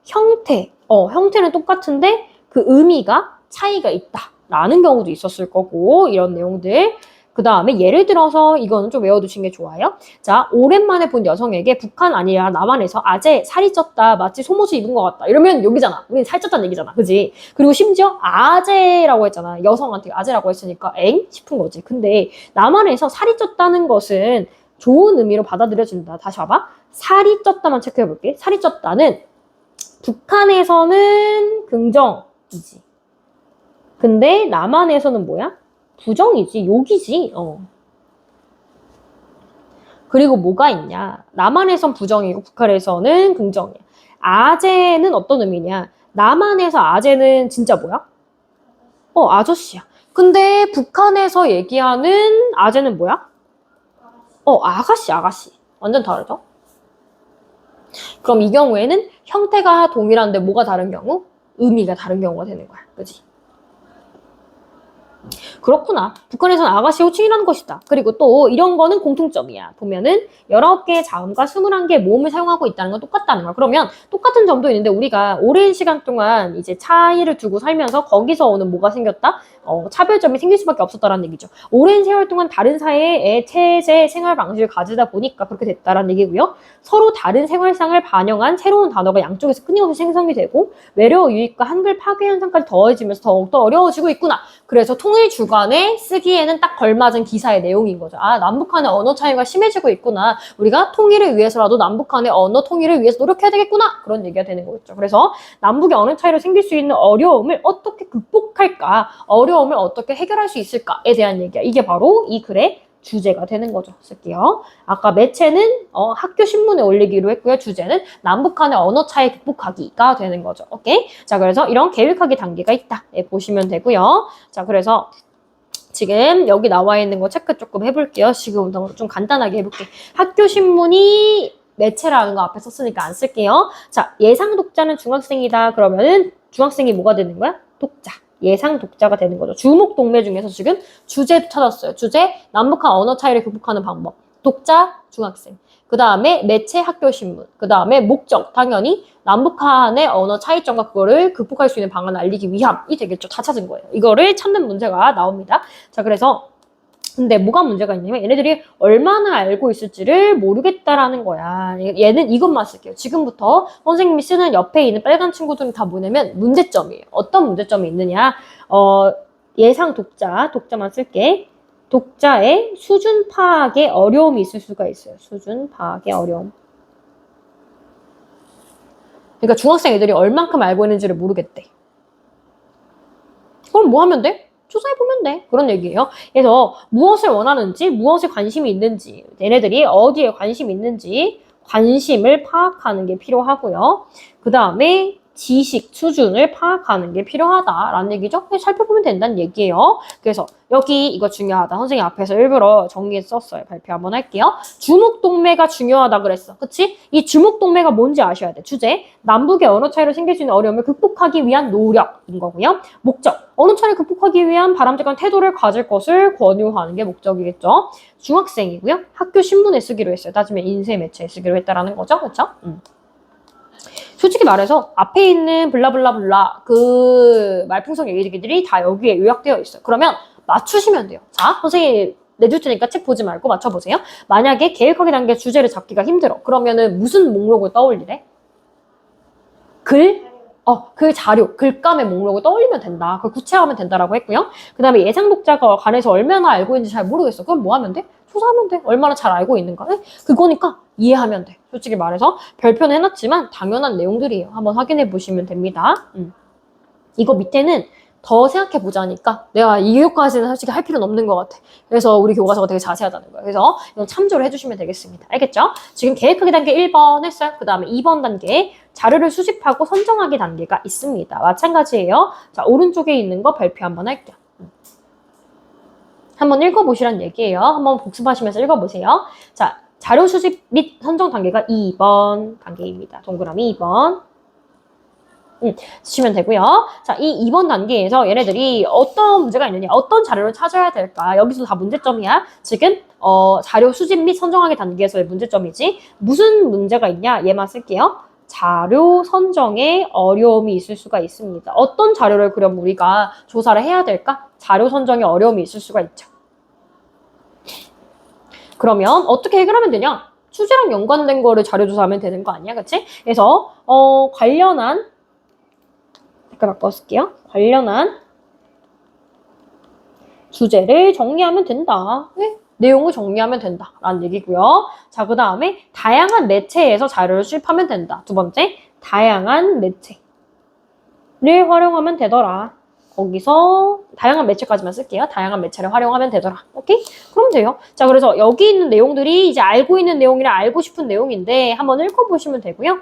형태는 똑같은데 그 의미가 차이가 있다라는 경우도 있었을 거고 이런 내용들. 그 다음에 예를 들어서 이거는 좀 외워두시는 게 좋아요. 자, 오랜만에 본 여성에게 북한 아니라 남한에서 아재 살이 쪘다 마치 속옷을 입은 것 같다 이러면 여기잖아. 우리는 살쪘다는 얘기잖아. 그지? 그리고 심지어 아재라고 했잖아. 여성한테 아재라고 했으니까 엥? 싶은 거지. 근데 남한에서 살이 쪘다는 것은 좋은 의미로 받아들여진다. 다시 봐봐. 살이 쪘다만 체크해볼게. 살이 쪘다는 북한에서는 긍정이지. 근데 남한에서는 뭐야? 부정이지, 욕이지. 그리고 뭐가 있냐? 남한에선 부정이고 북한에서는 긍정이야. 아재는 어떤 의미냐? 남한에서 아재는 진짜 뭐야? 아저씨야. 근데 북한에서 얘기하는 아재는 뭐야? 아가씨. 완전 다르죠? 그럼 이 경우에는 형태가 동일한데 뭐가 다른 경우? 의미가 다른 경우가 되는 거야. 그지? 그렇구나. 북한에서는 아가씨 호칭이라는 것이다. 그리고 또 이런 거는 공통점이야. 보면은 19개의 자음과 21개의 모음을 사용하고 있다는 건 똑같다는 거야. 그러면 똑같은 점도 있는데 우리가 오랜 시간 동안 이제 차이를 두고 살면서 거기서 오는 뭐가 생겼다? 차별점이 생길 수밖에 없었다라는 얘기죠. 오랜 세월 동안 다른 사회의 체제, 생활 방식을 가지다 보니까 그렇게 됐다라는 얘기고요. 서로 다른 생활상을 반영한 새로운 단어가 양쪽에서 끊임없이 생성이 되고 외래어 유입과 한글 파괴 현상까지 더해지면서 더욱더 어려워지고 있구나. 그래서 통일 주간에 쓰기에는 딱 걸맞은 기사의 내용인 거죠. 아, 남북한의 언어 차이가 심해지고 있구나. 우리가 통일을 위해서라도 남북한의 언어 통일을 위해서 노력해야 되겠구나. 그런 얘기가 되는 거겠죠. 그래서 남북의 언어 차이로 생길 수 있는 어려움을 어떻게 극복할까? 어려움을 어떻게 해결할 수 있을까에 대한 얘기야. 이게 바로 이 글의 주제가 되는 거죠. 쓸게요. 아까 매체는 학교 신문에 올리기로 했고요. 주제는 남북한의 언어 차이 극복하기가 되는 거죠. 오케이? 자, 그래서 이런 계획하기 단계가 있다. 보시면 되고요. 자, 그래서 지금 여기 나와 있는 거 체크 조금 해볼게요. 지금 좀 간단하게 해볼게. 학교 신문이 매체라는 거 앞에 썼으니까 안 쓸게요. 자, 예상 독자는 중학생이다. 그러면은 중학생이 뭐가 되는 거야? 독자. 예상 독자가 되는 거죠. 주목 동매 중에서 지금 주제 찾았어요. 주제, 남북한 언어 차이를 극복하는 방법. 독자, 중학생. 그 다음에 매체, 학교 신문. 그 다음에 목적, 당연히 남북한의 언어 차이점과 그거를 극복할 수 있는 방안을 알리기 위함이 되겠죠. 다 찾은 거예요. 이거를 찾는 문제가 나옵니다. 자, 그래서 근데 뭐가 문제가 있냐면 얘네들이 얼마나 알고 있을지를 모르겠다라는 거야. 얘는 이것만 쓸게요. 지금부터 선생님이 쓰는 옆에 있는 빨간 친구들은 다 뭐냐면 문제점이에요. 어떤 문제점이 있느냐. 예상 독자만 쓸게. 독자의 수준 파악에 어려움이 있을 수가 있어요. 수준 파악의 어려움. 그러니까 중학생 애들이 얼만큼 알고 있는지를 모르겠대. 그럼 뭐 하면 돼? 조사해보면 돼. 그런 얘기예요. 그래서 무엇을 원하는지, 무엇에 관심이 있는지, 얘네들이 어디에 관심이 있는지 관심을 파악하는 게 필요하고요. 그 다음에 지식 수준을 파악하는 게 필요하다라는 얘기죠. 살펴보면 된다는 얘기예요. 그래서 여기 이거 중요하다. 선생님 앞에서 일부러 정리해서 썼어요. 발표 한번 할게요. 주목동매가 중요하다 그랬어. 그치? 이 주목동매가 뭔지 아셔야 돼. 주제, 남북의 언어 차이로 생길 수 있는 어려움을 극복하기 위한 노력인 거고요. 목적, 언어 차이를 극복하기 위한 바람직한 태도를 가질 것을 권유하는 게 목적이겠죠. 중학생이고요. 학교 신문에 쓰기로 했어요. 따지면 인쇄 매체에 쓰기로 했다라는 거죠. 그렇죠? 솔직히 말해서 앞에 있는 블라블라블라 그 말풍선 얘기들이 다 여기에 요약되어 있어요. 그러면 맞추시면 돼요. 자, 선생님 내줄 테니까 책 보지 말고 맞춰보세요. 만약에 계획하기 단계 주제를 잡기가 힘들어. 그러면은 무슨 목록을 떠올리래? 글? 그 자료, 글감의 목록을 떠올리면 된다. 그걸 구체화하면 된다라고 했고요. 그 다음에 예상 독자가 관해서 얼마나 알고 있는지 잘 모르겠어. 그럼 뭐 하면 돼? 조사하면 돼. 얼마나 잘 알고 있는가? 그거니까 이해하면 돼. 솔직히 말해서 별표는 해놨지만 당연한 내용들이에요. 한번 확인해 보시면 됩니다. 이거 밑에는 더 생각해 보자니까 내가 이 교과까지는 솔직히 할 필요는 없는 것 같아. 그래서 우리 교과서가 되게 자세하다는 거예요. 그래서 이건 참조를 해주시면 되겠습니다. 알겠죠? 지금 계획하기 단계 1번 했어요. 그 다음에 2번 단계 자료를 수집하고 선정하기 단계가 있습니다. 마찬가지예요. 자, 오른쪽에 있는 거 발표 한번 할게요. 한번 읽어보시란 얘기예요. 한번 복습하시면서 읽어보세요. 자, 자료 수집 및 선정 단계가 2번 단계입니다. 동그라미 2번. 쓰시면 되고요. 자, 이 2번 단계에서 얘네들이 어떤 문제가 있느냐, 어떤 자료를 찾아야 될까? 여기서 다 문제점이야. 지금 자료 수집 및 선정하기 단계에서의 문제점이지. 무슨 문제가 있냐? 얘만 쓸게요. 자료 선정에 어려움이 있을 수가 있습니다. 어떤 자료를 그럼 우리가 조사를 해야 될까? 자료 선정에 어려움이 있을 수가 있죠. 그러면 어떻게 해결하면 되냐? 주제랑 연관된 거를 자료 조사하면 되는 거 아니야? 그치? 그래서 관련한 색깔 바꿔 쓸게요. 관련한 주제를 정리하면 된다. 네? 내용을 정리하면 된다. 라는 얘기고요. 자, 그 다음에 다양한 매체에서 자료를 수집하면 된다. 두 번째, 다양한 매체를 활용하면 되더라. 거기서 다양한 매체까지만 쓸게요. 다양한 매체를 활용하면 되더라. 오케이? 그럼 돼요. 자, 그래서 여기 있는 내용들이 이제 알고 있는 내용이랑 알고 싶은 내용인데 한번 읽어보시면 되고요.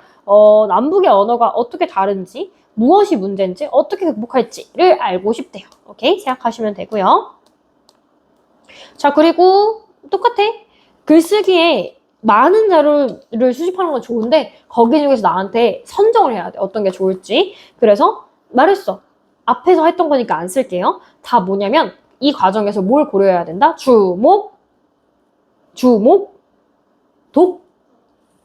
남북의 언어가 어떻게 다른지, 무엇이 문제인지 어떻게 극복할지를 알고 싶대요. 오케이? 생각하시면 되고요. 자, 그리고 똑같아. 글쓰기에 많은 자료를 수집하는 건 좋은데 거기 중에서 나한테 선정을 해야 돼. 어떤 게 좋을지. 그래서 말했어. 앞에서 했던 거니까 안 쓸게요. 다 뭐냐면 이 과정에서 뭘 고려해야 된다? 주목, 독,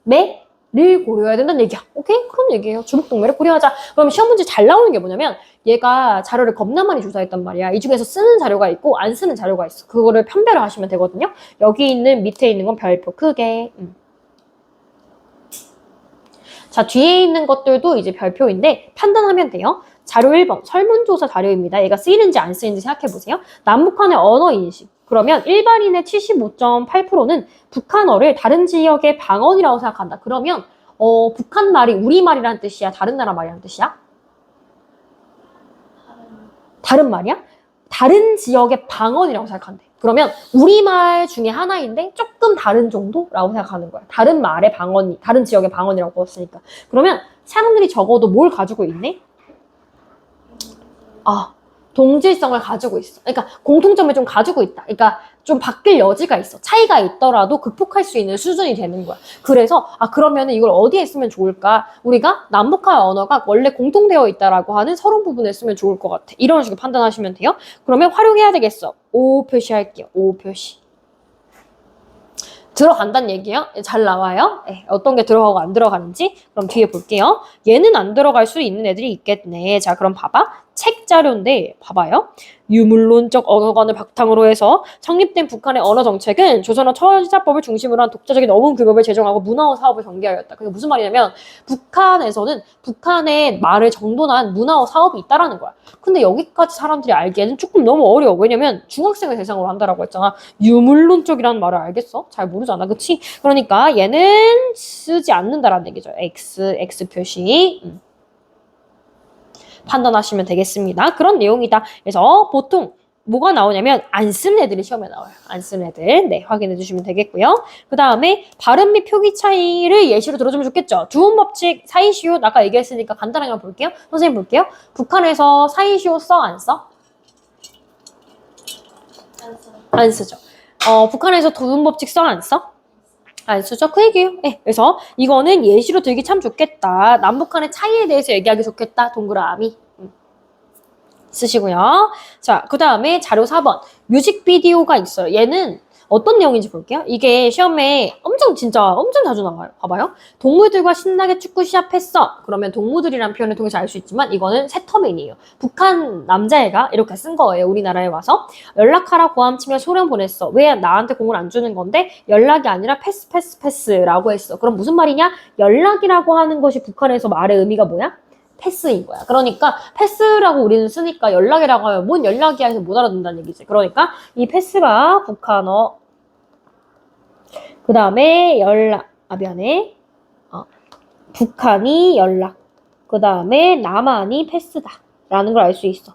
매를 고려해야 된다는 얘기야. 오케이? 그런 얘기예요. 주목, 독매를 고려하자. 그럼 시험 문제 잘 나오는 게 뭐냐면 얘가 자료를 겁나 많이 조사했단 말이야. 이 중에서 쓰는 자료가 있고 안 쓰는 자료가 있어. 그거를 편별을 하시면 되거든요. 여기 있는 밑에 있는 건 별표 크게. 자, 뒤에 있는 것들도 이제 별표인데 판단하면 돼요. 자료 1번 설문조사 자료입니다. 얘가 쓰이는지 안 쓰이는지 생각해보세요. 남북한의 언어인식. 그러면 일반인의 75.8%는 북한어를 다른 지역의 방언이라고 생각한다. 그러면 북한 말이 우리말이라는 뜻이야? 다른 나라 말이라는 뜻이야? 다른 말이야? 다른 지역의 방언이라고 생각한대. 그러면 우리말 중에 하나인데 조금 다른 정도라고 생각하는 거야. 다른 말의 방언이, 다른 지역의 방언이라고 했으니까. 그러면 사람들이 적어도 뭘 가지고 있네? 동질성을 가지고 있어. 그러니까 공통점을 좀 가지고 있다. 그러니까 좀 바뀔 여지가 있어. 차이가 있더라도 극복할 수 있는 수준이 되는 거야. 그래서 그러면은 이걸 어디에 쓰면 좋을까? 우리가 남북한 언어가 원래 공통되어 있다라고 하는 서론 부분에 쓰면 좋을 것 같아. 이런 식으로 판단하시면 돼요. 그러면 활용해야 되겠어. O 표시할게요. O 표시. 들어간다는 얘기예요. 잘 나와요. 어떤 게 들어가고 안 들어가는지 그럼 뒤에 볼게요. 얘는 안 들어갈 수 있는 애들이 있겠네. 자, 그럼 봐봐. 책 자료인데 봐봐요. 유물론적 언어관을 바탕으로 해서 성립된 북한의 언어 정책은 조선어 처자법을 중심으로 한 독자적인 어문 규범을 제정하고 문화어 사업을 전개하였다. 그게 무슨 말이냐면 북한에서는 북한의 말을 정돈한 문화어 사업이 있다라는 거야. 근데 여기까지 사람들이 알기에는 조금 너무 어려워. 왜냐면 중학생을 대상으로 한다라고 했잖아. 유물론적이라는 말을 알겠어? 잘 모르잖아. 그치? 그러니까 얘는 쓰지 않는다라는 얘기죠. X 표시. 판단하시면 되겠습니다. 그런 내용이다. 그래서 보통 뭐가 나오냐면 안 쓰는 애들이 시험에 나와요. 안 쓰는 애들. 네, 확인해 주시면 되겠고요. 그 다음에 발음 및 표기 차이를 예시로 들어주면 좋겠죠. 두음 법칙, 사이시옷 아까 얘기했으니까 간단하게 한번 볼게요. 선생님 볼게요. 북한에서 사이시옷 써? 안 써? 안 쓰죠. 북한에서 두음법칙 써? 안 써? 안 쓰죠? 그 얘기예요. 네, 그래서 이거는 예시로 들기 참 좋겠다. 남북한의 차이에 대해서 얘기하기 좋겠다. 동그라미. 쓰시고요. 자, 그 다음에 자료 4번. 뮤직비디오가 있어요. 얘는 어떤 내용인지 볼게요. 이게 시험에 진짜 엄청 자주 나와요. 봐봐요. 동물들과 신나게 축구 시합했어. 그러면 동물들이라는 표현을 통해서 알 수 있지만 이거는 세터맨이에요. 북한 남자애가 이렇게 쓴 거예요. 우리나라에 와서. 연락하라 고함치며 소령 보냈어. 왜 나한테 공을 안 주는 건데 연락이 아니라 패스라고 했어. 그럼 무슨 말이냐? 연락이라고 하는 것이 북한에서 말의 의미가 뭐야? 패스인 거야. 그러니까 패스라고 우리는 쓰니까 연락이라고 하면 뭔 연락이야 해서 못 알아듣는다는 얘기지. 그러니까 이 패스가 북한어 그 다음에 미안해. 북한이 연락 그 다음에 남한이 패스다 라는 걸 알 수 있어.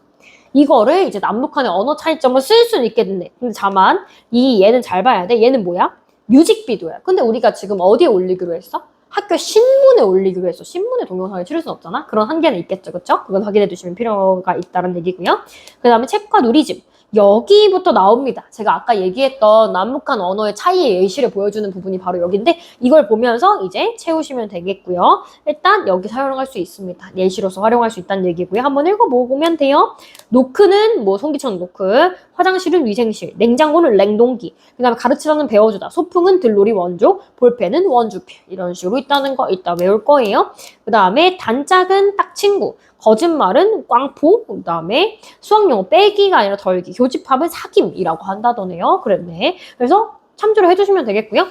이거를 이제 남북한의 언어 차이점을 쓸 수는 있겠네. 근데 다만 얘는 잘 봐야 돼. 얘는 뭐야? 뮤직비디오야. 근데 우리가 지금 어디에 올리기로 했어? 학교 신문에 올리기로 했어. 신문에 동영상을 치를 순 없잖아. 그런 한계는 있겠죠. 그쵸? 그건 확인해 두시면 필요가 있다는 얘기고요. 그 다음에 책과 누리집. 여기부터 나옵니다. 제가 아까 얘기했던 남북한 언어의 차이의 예시를 보여주는 부분이 바로 여기인데 이걸 보면서 이제 채우시면 되겠고요. 일단 여기 사용할 수 있습니다. 예시로서 활용할 수 있다는 얘기고요. 한번 읽어보면 돼요. 노크는 송기천 노크, 화장실은 위생실, 냉장고는 냉동기, 그 다음에 가르치다는 배워주다, 소풍은 들놀이 원조, 볼펜은 원주표 이런 식으로 있다는 거 이따 외울 거예요. 그 다음에 단짝은 딱 친구, 거짓말은 꽝포, 그 다음에 수학용어 빼기가 아니라 덜기, 교집합은 사김이라고 한다더네요. 그랬네. 그래서 참조를 해주시면 되겠고요.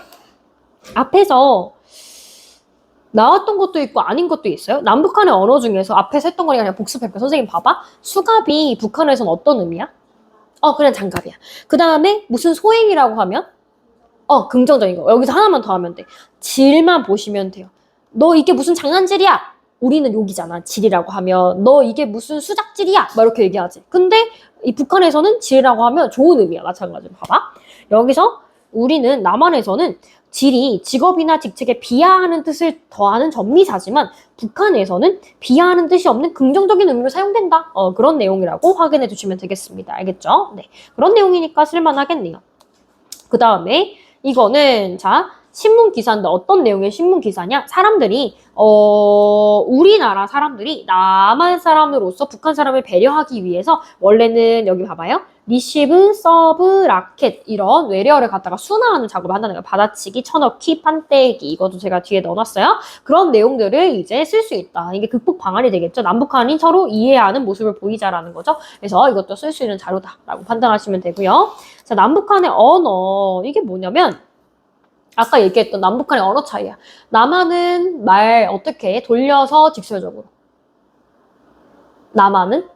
앞에서 나왔던 것도 있고 아닌 것도 있어요. 남북한의 언어 중에서 앞에서 했던 거니까 그냥 복습할게요. 선생님 봐봐. 수갑이 북한에서는 어떤 의미야? 그냥 장갑이야. 그 다음에 무슨 소행이라고 하면? 긍정적인 거. 여기서 하나만 더 하면 돼. 질만 보시면 돼요. 너 이게 무슨 장난질이야? 우리는 욕이잖아. 질이라고 하면. 너 이게 무슨 수작질이야? 막 이렇게 얘기하지. 근데 이 북한에서는 질이라고 하면 좋은 의미야. 마찬가지로 봐봐. 여기서 우리는 남한에서는 질이 직업이나 직책에 비하하는 뜻을 더하는 전미사지만 북한에서는 비하하는 뜻이 없는 긍정적인 의미로 사용된다. 그런 내용이라고 확인해 주시면 되겠습니다. 알겠죠? 네. 그런 내용이니까 쓸만하겠네요. 그 다음에 이거는 자 신문 기사인데 어떤 내용의 신문 기사냐? 사람들이 우리나라 사람들이 남한 사람으로서 북한 사람을 배려하기 위해서 원래는 여기 봐봐요. 리시브, 서브, 라켓 이런 외래어를 갖다가 순화하는 작업을 한다는 거예요. 받아치기, 쳐넣기, 판때기 이것도 제가 뒤에 넣어놨어요. 그런 내용들을 이제 쓸 수 있다. 이게 극복 방안이 되겠죠. 남북한이 서로 이해하는 모습을 보이자라는 거죠. 그래서 이것도 쓸 수 있는 자료다라고 판단하시면 되고요. 자, 남북한의 언어 이게 뭐냐면 아까 얘기했던 남북한의 언어 차이야. 남한은 말 어떻게 돌려서 직설적으로. 남한은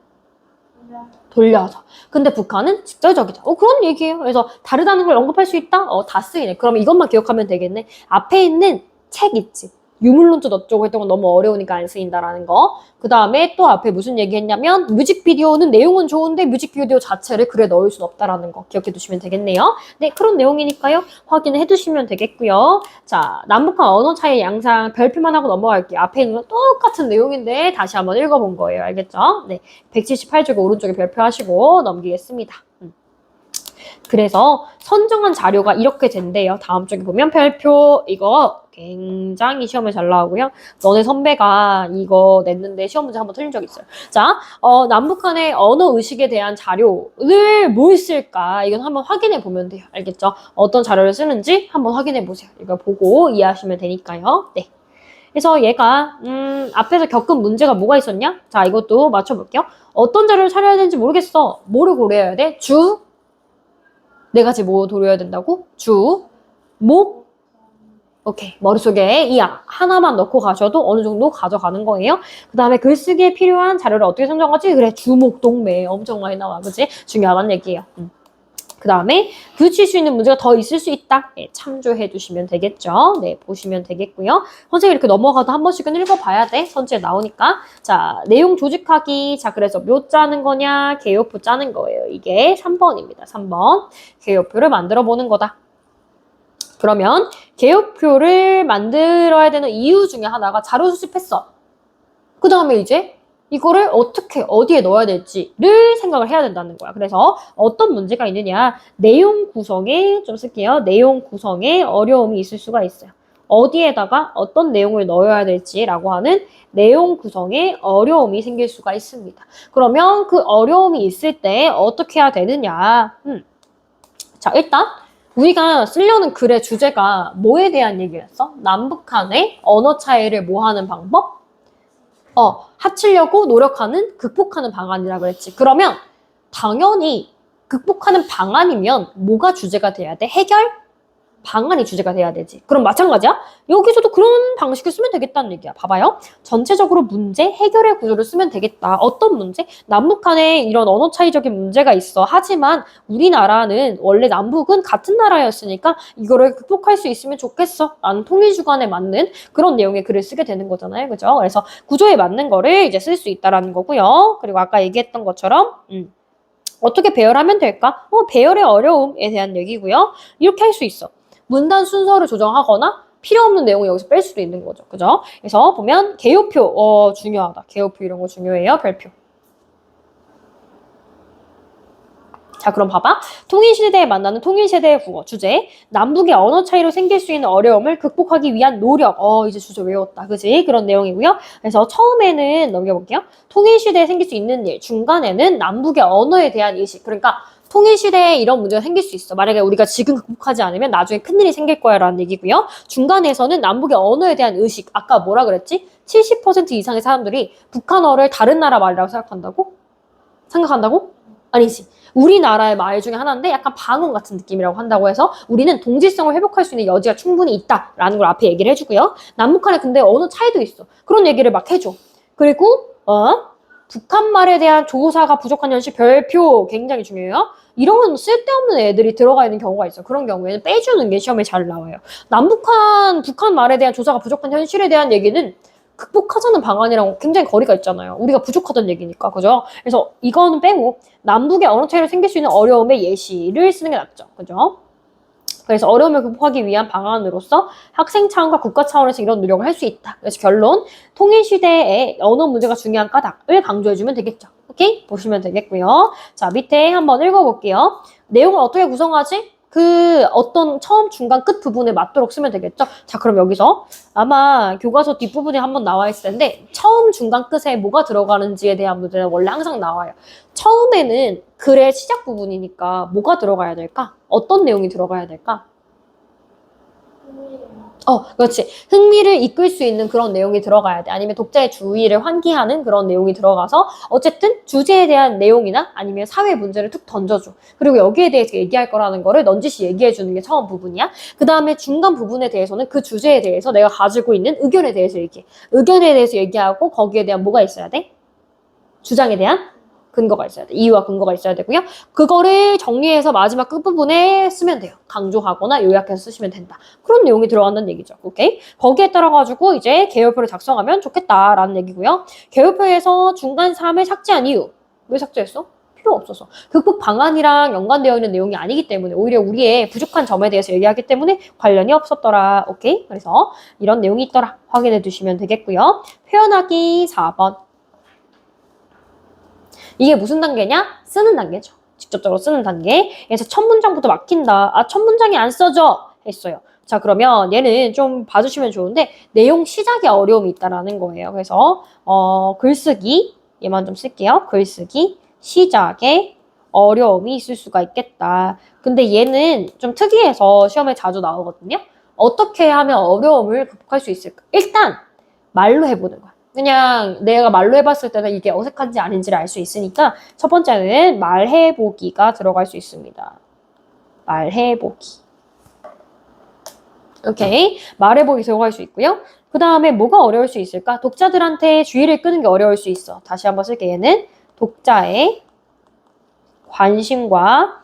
돌려서. 근데 북한은 직설적이다. 그런 얘기예요. 그래서 다르다는 걸 언급할 수 있다? 다 쓰이네. 그럼 이것만 기억하면 되겠네. 앞에 있는 책 있지. 유물론적 어쩌고 했던 건 너무 어려우니까 안 쓰인다라는 거. 그 다음에 또 앞에 무슨 얘기 했냐면 뮤직비디오는 내용은 좋은데 뮤직비디오 자체를 글에 넣을 수는 없다라는 거 기억해 두시면 되겠네요. 네, 그런 내용이니까요. 확인해 두시면 되겠고요. 자, 남북한 언어 차이 양상 별표만 하고 넘어갈게요. 앞에 있는 건 똑같은 내용인데 다시 한번 읽어본 거예요. 알겠죠? 네, 178쪽에 오른쪽에 별표하시고 넘기겠습니다. 그래서 선정한 자료가 이렇게 된대요. 다음 쪽에 보면 별표 이거 굉장히 시험에 잘 나오고요. 너네 선배가 이거 냈는데 시험 문제 한번 틀린 적 있어요. 자, 남북한의 언어 의식에 대한 자료를 뭘 쓸까? 이건 한번 확인해 보면 돼요. 알겠죠? 어떤 자료를 쓰는지 한번 확인해 보세요. 이거 보고 이해하시면 되니까요. 네. 그래서 얘가 앞에서 겪은 문제가 뭐가 있었냐? 자, 이것도 맞춰볼게요. 어떤 자료를 찾아야 되는지 모르겠어. 뭐를 고려해야 돼? 주, 네 가지 뭐 도려야 된다고? 주, 목, 오케이. 머릿속에 이 하나만 넣고 가셔도 어느 정도 가져가는 거예요. 그 다음에 글쓰기에 필요한 자료를 어떻게 선정하지? 그래, 주목, 동매 엄청 많이 나와. 그치? 중요한 얘기예요. 그 다음에 부딪힐 수 있는 문제가 더 있을 수 있다. 네, 참조해 두시면 되겠죠. 네, 보시면 되겠고요. 선생님 이렇게 넘어가도 한 번씩은 읽어봐야 돼. 선지에 나오니까. 자, 내용 조직하기. 자, 그래서 묘 짜는 거냐, 개요표 짜는 거예요. 이게 3번입니다. 3번. 개요표를 만들어 보는 거다. 그러면 개요표를 만들어야 되는 이유 중에 하나가 자료 수집했어. 그 다음에 이제 이거를 어떻게 어디에 넣어야 될지를 생각을 해야 된다는 거야. 그래서 어떤 문제가 있느냐. 내용 구성에 좀 쓸게요. 내용 구성에 어려움이 있을 수가 있어요. 어디에다가 어떤 내용을 넣어야 될지라고 하는 내용 구성에 어려움이 생길 수가 있습니다. 그러면 그 어려움이 있을 때 어떻게 해야 되느냐. 자, 일단 우리가 쓰려는 글의 주제가 뭐에 대한 얘기였어? 남북한의 언어 차이를 뭐하는 방법? 합치려고 노력하는, 극복하는 방안이라 그랬지. 그러면 당연히 극복하는 방안이면 뭐가 주제가 돼야 돼? 해결? 방안이 주제가 돼야 되지. 그럼 마찬가지야. 여기서도 그런 방식을 쓰면 되겠다는 얘기야. 봐봐요. 전체적으로 문제, 해결의 구조를 쓰면 되겠다. 어떤 문제? 남북한에 이런 언어 차이적인 문제가 있어. 하지만 우리나라는 원래 남북은 같은 나라였으니까 이거를 극복할 수 있으면 좋겠어. 라는 통일 주관에 맞는 그런 내용의 글을 쓰게 되는 거잖아요. 그죠? 그래서 구조에 맞는 거를 이제 쓸 수 있다라는 거고요. 그리고 아까 얘기했던 것처럼 어떻게 배열하면 될까? 배열의 어려움에 대한 얘기고요. 이렇게 할 수 있어. 문단 순서를 조정하거나 필요 없는 내용을 여기서 뺄 수도 있는 거죠. 그죠? 그래서 보면 개요표 중요하다. 개요표 이런 거 중요해요. 별표. 자, 그럼 봐봐. 통일시대에 만나는 통일세대의 국어 주제. 남북의 언어 차이로 생길 수 있는 어려움을 극복하기 위한 노력. 이제 주제 외웠다. 그지? 그런 내용이고요. 그래서 처음에는 넘겨볼게요. 통일시대에 생길 수 있는 일. 중간에는 남북의 언어에 대한 인식. 그러니까 통일시대에 이런 문제가 생길 수 있어. 만약에 우리가 지금 극복하지 않으면 나중에 큰일이 생길 거야 라는 얘기고요. 중간에서는 남북의 언어에 대한 의식. 아까 뭐라 그랬지? 70% 이상의 사람들이 북한어를 다른 나라 말이라고 생각한다고? 아니지. 우리나라의 말 중에 하나인데 약간 방언 같은 느낌이라고 한다고 해서 우리는 동질성을 회복할 수 있는 여지가 충분히 있다라는 걸 앞에 얘기를 해주고요. 남북한에 근데 언어 차이도 있어. 그런 얘기를 막 해줘. 그리고 북한 말에 대한 조사가 부족한 현실 별표 굉장히 중요해요. 이런 쓸데없는 애들이 들어가 있는 경우가 있어요. 그런 경우에는 빼주는 게 시험에 잘 나와요. 북한 말에 대한 조사가 부족한 현실에 대한 얘기는 극복하자는 방안이랑 굉장히 거리가 있잖아요. 우리가 부족하다는 얘기니까, 그죠? 그래서 이거는 빼고 남북의 언어 차이로 생길 수 있는 어려움의 예시를 쓰는 게 낫죠, 그죠? 그래서 어려움을 극복하기 위한 방안으로서 학생 차원과 국가 차원에서 이런 노력을 할 수 있다. 그래서 결론, 통일시대에 언어 문제가 중요한 까닭을 강조해주면 되겠죠. 오케이? 보시면 되겠고요. 자, 밑에 한번 읽어볼게요. 내용을 어떻게 구성하지? 그 어떤 처음, 중간, 끝 부분에 맞도록 쓰면 되겠죠? 자, 그럼 여기서 아마 교과서 뒷부분에 한번 나와 있을 텐데 처음, 중간, 끝에 뭐가 들어가는지에 대한 문제는 원래 항상 나와요. 처음에는 글의 시작 부분이니까 뭐가 들어가야 될까? 어떤 내용이 들어가야 될까? 그렇지. 흥미를 이끌 수 있는 그런 내용이 들어가야 돼. 아니면 독자의 주의를 환기하는 그런 내용이 들어가서 어쨌든 주제에 대한 내용이나 아니면 사회 문제를 툭 던져줘. 그리고 여기에 대해서 얘기할 거라는 거를 넌지시 얘기해 주는 게 처음 부분이야. 그 다음에 중간 부분에 대해서는 그 주제에 대해서 내가 가지고 있는 의견에 대해서 얘기해. 의견에 대해서 얘기하고 거기에 대한 뭐가 있어야 돼? 주장에 대한 근거가 있어야 돼. 이유와 근거가 있어야 되고요. 그거를 정리해서 마지막 끝부분에 쓰면 돼요. 강조하거나 요약해서 쓰시면 된다. 그런 내용이 들어간다는 얘기죠. 오케이? 거기에 따라가지고 이제 계열표를 작성하면 좋겠다라는 얘기고요. 계열표에서 중간 3을 삭제한 이유. 왜 삭제했어? 필요 없어서. 극복 방안이랑 연관되어 있는 내용이 아니기 때문에 오히려 우리의 부족한 점에 대해서 얘기하기 때문에 관련이 없었더라. 오케이? 그래서 이런 내용이 있더라. 확인해 두시면 되겠고요. 표현하기 4번. 이게 무슨 단계냐? 쓰는 단계죠. 직접적으로 쓰는 단계. 그래서 첫 문장부터 막힌다. 첫 문장이 안 써져. 했어요. 자, 그러면 얘는 좀 봐주시면 좋은데 내용 시작에 어려움이 있다라는 거예요. 그래서 글쓰기 얘만 좀 쓸게요. 글쓰기 시작에 어려움이 있을 수가 있겠다. 근데 얘는 좀 특이해서 시험에 자주 나오거든요. 어떻게 하면 어려움을 극복할 수 있을까? 일단 말로 해보는 거야. 그냥 내가 말로 해봤을 때는 이게 어색한지 아닌지를 알 수 있으니까 첫 번째는 말해보기가 들어갈 수 있습니다. 말해보기. 오케이. 말해보기 들어갈 수 있고요. 그 다음에 뭐가 어려울 수 있을까? 독자들한테 주의를 끄는 게 어려울 수 있어. 다시 한번 쓸게. 얘는 독자의 관심과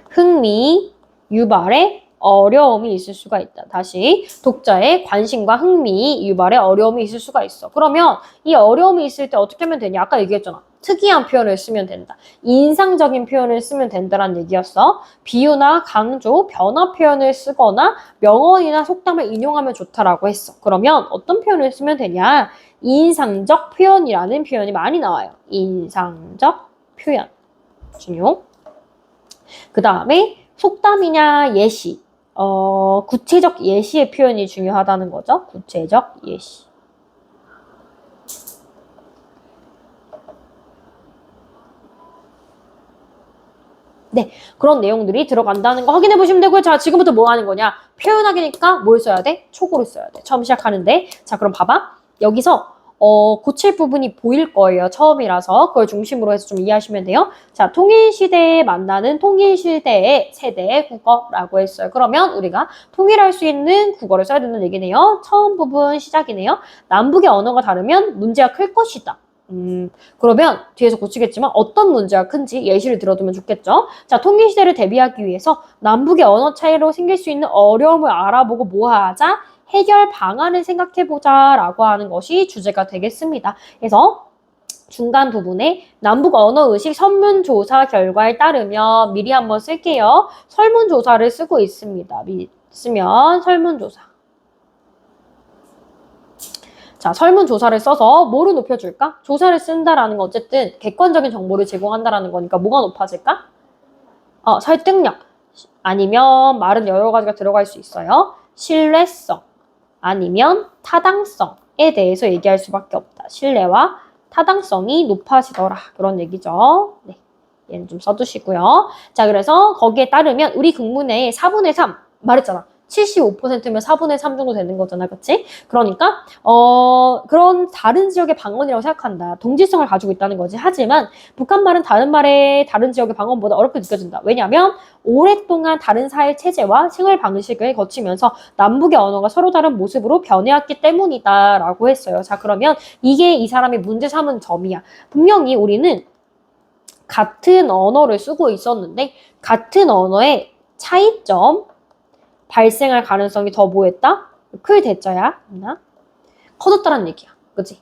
흥미 유발에 어려움이 있을 수가 있다. 다시 독자의 관심과 흥미 유발에 어려움이 있을 수가 있어. 그러면 이 어려움이 있을 때 어떻게 하면 되냐? 아까 얘기했잖아. 특이한 표현을 쓰면 된다. 인상적인 표현을 쓰면 된다라는 얘기였어. 비유나 강조, 변화 표현을 쓰거나 명언이나 속담을 인용하면 좋다라고 했어. 그러면 어떤 표현을 쓰면 되냐? 인상적 표현이라는 표현이 많이 나와요. 인상적 표현. 중요. 그 다음에 속담이냐 예시. 구체적 예시의 표현이 중요하다는 거죠. 구체적 예시. 네, 그런 내용들이 들어간다는 거 확인해 보시면 되고요. 자, 지금부터 뭐 하는 거냐? 표현하기니까 뭘 써야 돼? 초고를 써야 돼. 처음 시작하는데. 자, 그럼 봐봐. 여기서 고칠 부분이 보일 거예요. 처음이라서 그걸 중심으로 해서 좀 이해하시면 돼요. 자, 통일시대에 만나는 통일시대의 세대의 국어라고 했어요. 그러면 우리가 통일할 수 있는 국어를 써야 된다는 얘기네요. 처음 부분 시작이네요. 남북의 언어가 다르면 문제가 클 것이다. 그러면 뒤에서 고치겠지만 어떤 문제가 큰지 예시를 들어두면 좋겠죠. 자, 통일시대를 대비하기 위해서 남북의 언어 차이로 생길 수 있는 어려움을 알아보고 뭐하자? 해결 방안을 생각해보자 라고 하는 것이 주제가 되겠습니다. 그래서 중간 부분에 남북 언어의식 설문조사 결과에 따르면 미리 한번 쓸게요. 설문조사를 쓰고 있습니다. 쓰면 설문조사. 자, 설문조사를 써서 뭐를 높여줄까? 조사를 쓴다라는 건 어쨌든 객관적인 정보를 제공한다라는 거니까 뭐가 높아질까? 설득력. 아니면 말은 여러 가지가 들어갈 수 있어요. 신뢰성. 아니면 타당성에 대해서 얘기할 수밖에 없다. 신뢰와 타당성이 높아지더라. 그런 얘기죠. 네. 얘는 좀 써두시고요. 자, 그래서 거기에 따르면 우리 국문의 4분의 3 말했잖아. 75%면 4분의 3 정도 되는 거잖아. 그치? 그러니까 그런 다른 지역의 방언이라고 생각한다. 동질성을 가지고 있다는 거지. 하지만 북한말은 다른 말의 다른 지역의 방언보다 어렵게 느껴진다. 왜냐하면 오랫동안 다른 사회 체제와 생활 방식을 거치면서 남북의 언어가 서로 다른 모습으로 변해왔기 때문이다 라고 했어요. 자, 그러면 이게 이 사람이 문제 삼은 점이야. 분명히 우리는 같은 언어를 쓰고 있었는데 같은 언어의 차이점 발생할 가능성이 더 뭐했다? 클 대자야. 커졌다는 얘기야. 그치?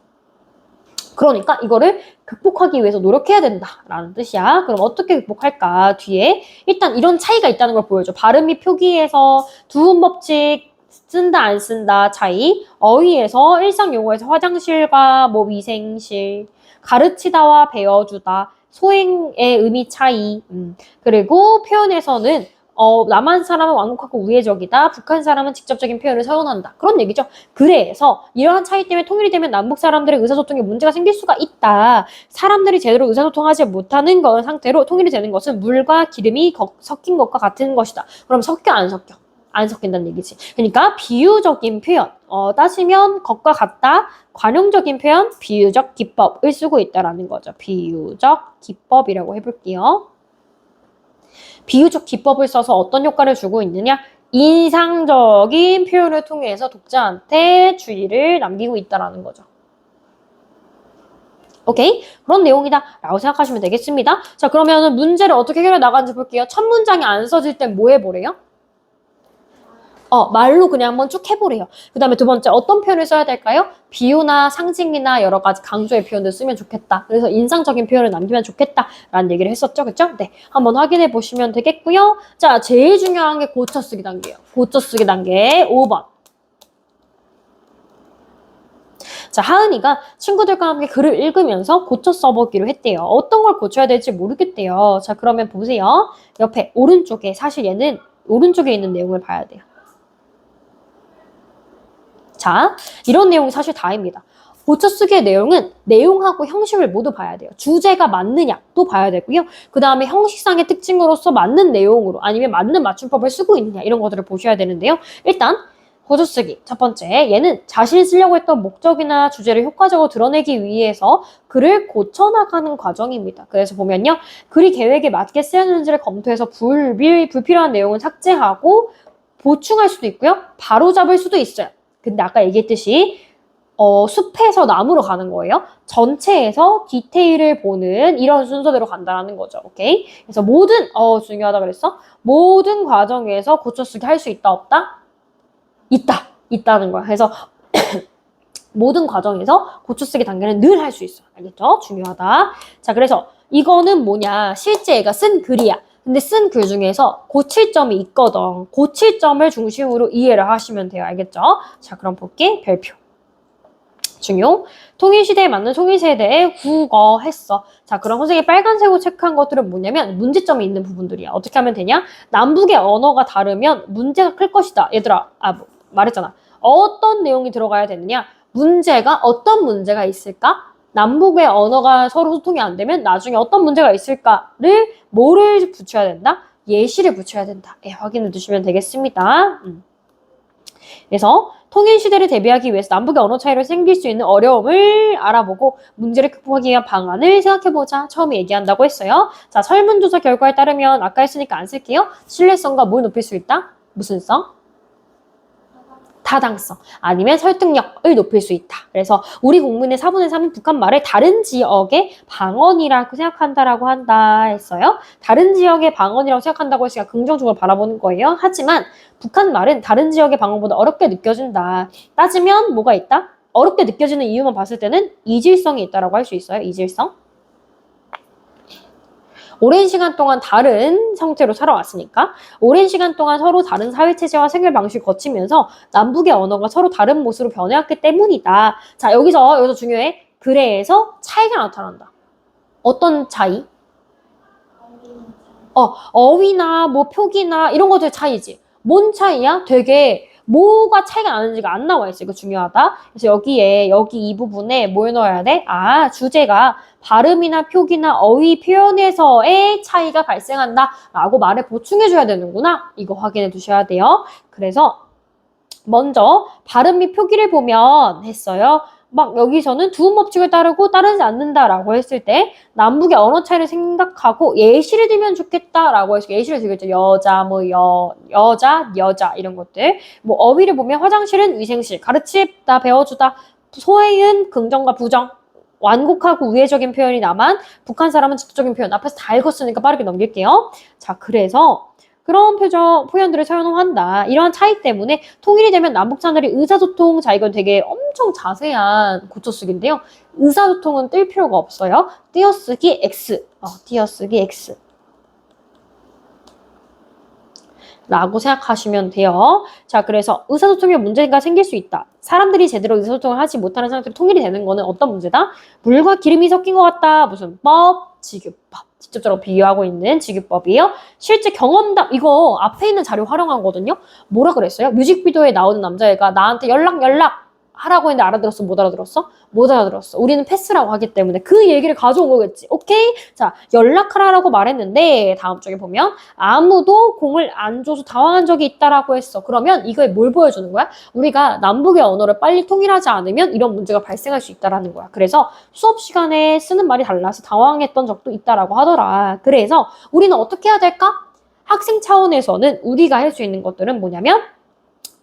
그러니까 이거를 극복하기 위해서 노력해야 된다라는 뜻이야. 그럼 어떻게 극복할까? 뒤에 일단 이런 차이가 있다는 걸 보여줘. 발음 및 표기에서 두음 법칙 쓴다 안 쓴다 차이, 어휘에서 일상 용어에서 화장실과 뭐 위생실, 가르치다와 배워주다, 소행의 의미 차이, 그리고 표현에서는 남한 사람은 완곡하고 우회적이다. 북한 사람은 직접적인 표현을 사용한다. 그런 얘기죠. 그래서 이러한 차이 때문에 통일이 되면 남북 사람들의 의사소통에 문제가 생길 수가 있다. 사람들이 제대로 의사소통하지 못하는 상태로 통일이 되는 것은 물과 기름이 섞인 것과 같은 것이다. 그럼 섞여 안 섞여? 안 섞인다는 얘기지. 그러니까 비유적인 표현, 따지면 것과 같다. 관용적인 표현, 비유적 기법을 쓰고 있다라는 거죠. 비유적 기법이라고 해볼게요. 비유적 기법을 써서 어떤 효과를 주고 있느냐? 인상적인 표현을 통해서 독자한테 주의를 남기고 있다라는 거죠. 오케이? 그런 내용이다 라고 생각하시면 되겠습니다. 자, 그러면 문제를 어떻게 해결해 나가는지 볼게요. 첫 문장이 안 써질 땐 뭐 해보래요? 말로 그냥 한번 쭉 해보래요. 그 다음에 두 번째, 어떤 표현을 써야 될까요? 비유나 상징이나 여러 가지 강조의 표현을 쓰면 좋겠다. 그래서 인상적인 표현을 남기면 좋겠다라는 얘기를 했었죠. 그쵸? 네. 한번 확인해 보시면 되겠고요. 자, 제일 중요한 게 고쳐쓰기 단계예요. 고쳐쓰기 단계 5번. 자, 하은이가 친구들과 함께 글을 읽으면서 고쳐 써보기로 했대요. 어떤 걸 고쳐야 될지 모르겠대요. 자, 그러면 보세요. 옆에 오른쪽에, 사실 얘는 오른쪽에 있는 내용을 봐야 돼요. 자, 이런 내용이 사실 다입니다. 고쳐쓰기의 내용은 내용하고 형식을 모두 봐야 돼요. 주제가 맞느냐도 봐야 되고요. 그 다음에 형식상의 특징으로서 맞는 내용으로 아니면 맞는 맞춤법을 쓰고 있느냐 이런 것들을 보셔야 되는데요. 일단 고쳐쓰기 첫 번째, 얘는 자신이 쓰려고 했던 목적이나 주제를 효과적으로 드러내기 위해서 글을 고쳐나가는 과정입니다. 그래서 보면요. 글이 계획에 맞게 쓰였는지를 검토해서 불필요한 내용은 삭제하고 보충할 수도 있고요. 바로잡을 수도 있어요. 근데 아까 얘기했듯이 숲에서 나무로 가는 거예요. 전체에서 디테일을 보는 이런 순서대로 간다는 거죠. 오케이? 그래서 모든 중요하다 그랬어. 모든 과정에서 고쳐쓰기 할 수 있다 없다? 있다는 거야. 그래서 모든 과정에서 고쳐쓰기 단계는 늘 할 수 있어. 알겠죠? 중요하다. 자, 그래서 이거는 뭐냐? 실제 얘가 쓴 글이야. 근데 쓴 글 중에서 고칠 점이 있거든. 고칠 점을 중심으로 이해를 하시면 돼요. 알겠죠? 자, 그럼 볼게. 별표. 중요. 통일시대에 맞는 통일세대의 국어 했어. 자, 그럼 선생님이 빨간색으로 체크한 것들은 뭐냐면 문제점이 있는 부분들이야. 어떻게 하면 되냐? 남북의 언어가 다르면 문제가 클 것이다. 얘들아, 말했잖아. 어떤 내용이 들어가야 되느냐? 어떤 문제가 있을까? 남북의 언어가 서로 소통이 안 되면 나중에 어떤 문제가 있을까를 뭐를 붙여야 된다? 예시를 붙여야 된다. 확인해 두시면 되겠습니다. 그래서 통일시대를 대비하기 위해서 남북의 언어 차이로 생길 수 있는 어려움을 알아보고 문제를 극복하기 위한 방안을 생각해보자. 처음에 얘기한다고 했어요. 자, 설문조사 결과에 따르면 아까 했으니까 안 쓸게요. 신뢰성과 뭘 높일 수 있다? 무슨 성? 타당성 아니면 설득력을 높일 수 있다. 그래서 우리 국민의 4분의 3은 북한 말을 다른 지역의 방언이라고 생각한다라고 한다 했어요. 다른 지역의 방언이라고 생각한다고 했으니까 긍정적으로 바라보는 거예요. 하지만 북한 말은 다른 지역의 방언보다 어렵게 느껴진다. 따지면 뭐가 있다? 어렵게 느껴지는 이유만 봤을 때는 이질성이 있다라고 할 수 있어요. 이질성. 오랜 시간 동안 다른 형태로 살아왔으니까 오랜 시간 동안 서로 다른 사회체제와 생활 방식을 거치면서 남북의 언어가 서로 다른 모습으로 변해왔기 때문이다. 자, 여기서 중요해. 그래서 차이가 나타난다. 어떤 차이? 어휘나 뭐 표기나 이런 것들 차이지. 뭔 차이야? 되게 뭐가 차이가 나는지가 안 나와 있어. 이거 중요하다. 그래서 여기 이 부분에 뭘 넣어야 돼? 주제가 발음이나 표기나 어휘 표현에서의 차이가 발생한다 라고 말을 보충해줘야 되는구나. 이거 확인해 두셔야 돼요. 그래서 먼저 발음 및 표기를 보면 했어요. 막 여기서는 두음 법칙을 따르지 않는다라고 했을 때 남북의 언어 차이를 생각하고 예시를 들면 좋겠다라고 해서 예시를 들겠죠. 여자, 여자 이런 것들. 뭐 어휘를 보면 화장실은 위생실, 가르치다, 배워주다, 소행은 긍정과 부정, 완곡하고 우회적인 표현이 나만 북한 사람은 직접적인 표현. 앞에서 다 읽었으니까 빠르게 넘길게요. 자, 그래서 그런 표현들을 사용한다. 이러한 차이 때문에 통일이 되면 남북 간의 의사소통, 자 이건 되게 엄청 자세한 고쳐쓰기인데요. 의사소통은 뜰 필요가 없어요. 띄어쓰기 X, 띄어쓰기 X. 라고 생각하시면 돼요. 자, 그래서 의사소통에 문제가 생길 수 있다. 사람들이 제대로 의사소통을 하지 못하는 상태로 통일이 되는 거는 어떤 문제다? 물과 기름이 섞인 것 같다. 무슨 법? 직유법. 직접적으로 비유하고 있는 직유법이에요. 실제 경험담, 이거 앞에 있는 자료 활용하거든요. 뭐라 그랬어요? 뮤직비디오에 나오는 남자애가 나한테 연락 하라고 했는데 알아들었어? 못 알아들었어? 못 알아들었어. 우리는 패스라고 하기 때문에 그 얘기를 가져온 거겠지. 오케이? 자, 연락하라고 말했는데 다음 쪽에 보면 아무도 공을 안 줘서 당황한 적이 있다라고 했어. 그러면 이거에 뭘 보여주는 거야? 우리가 남북의 언어를 빨리 통일하지 않으면 이런 문제가 발생할 수 있다라는 거야. 그래서 수업 시간에 쓰는 말이 달라서 당황했던 적도 있다라고 하더라. 그래서 우리는 어떻게 해야 될까? 학생 차원에서는 우리가 할 수 있는 것들은 뭐냐면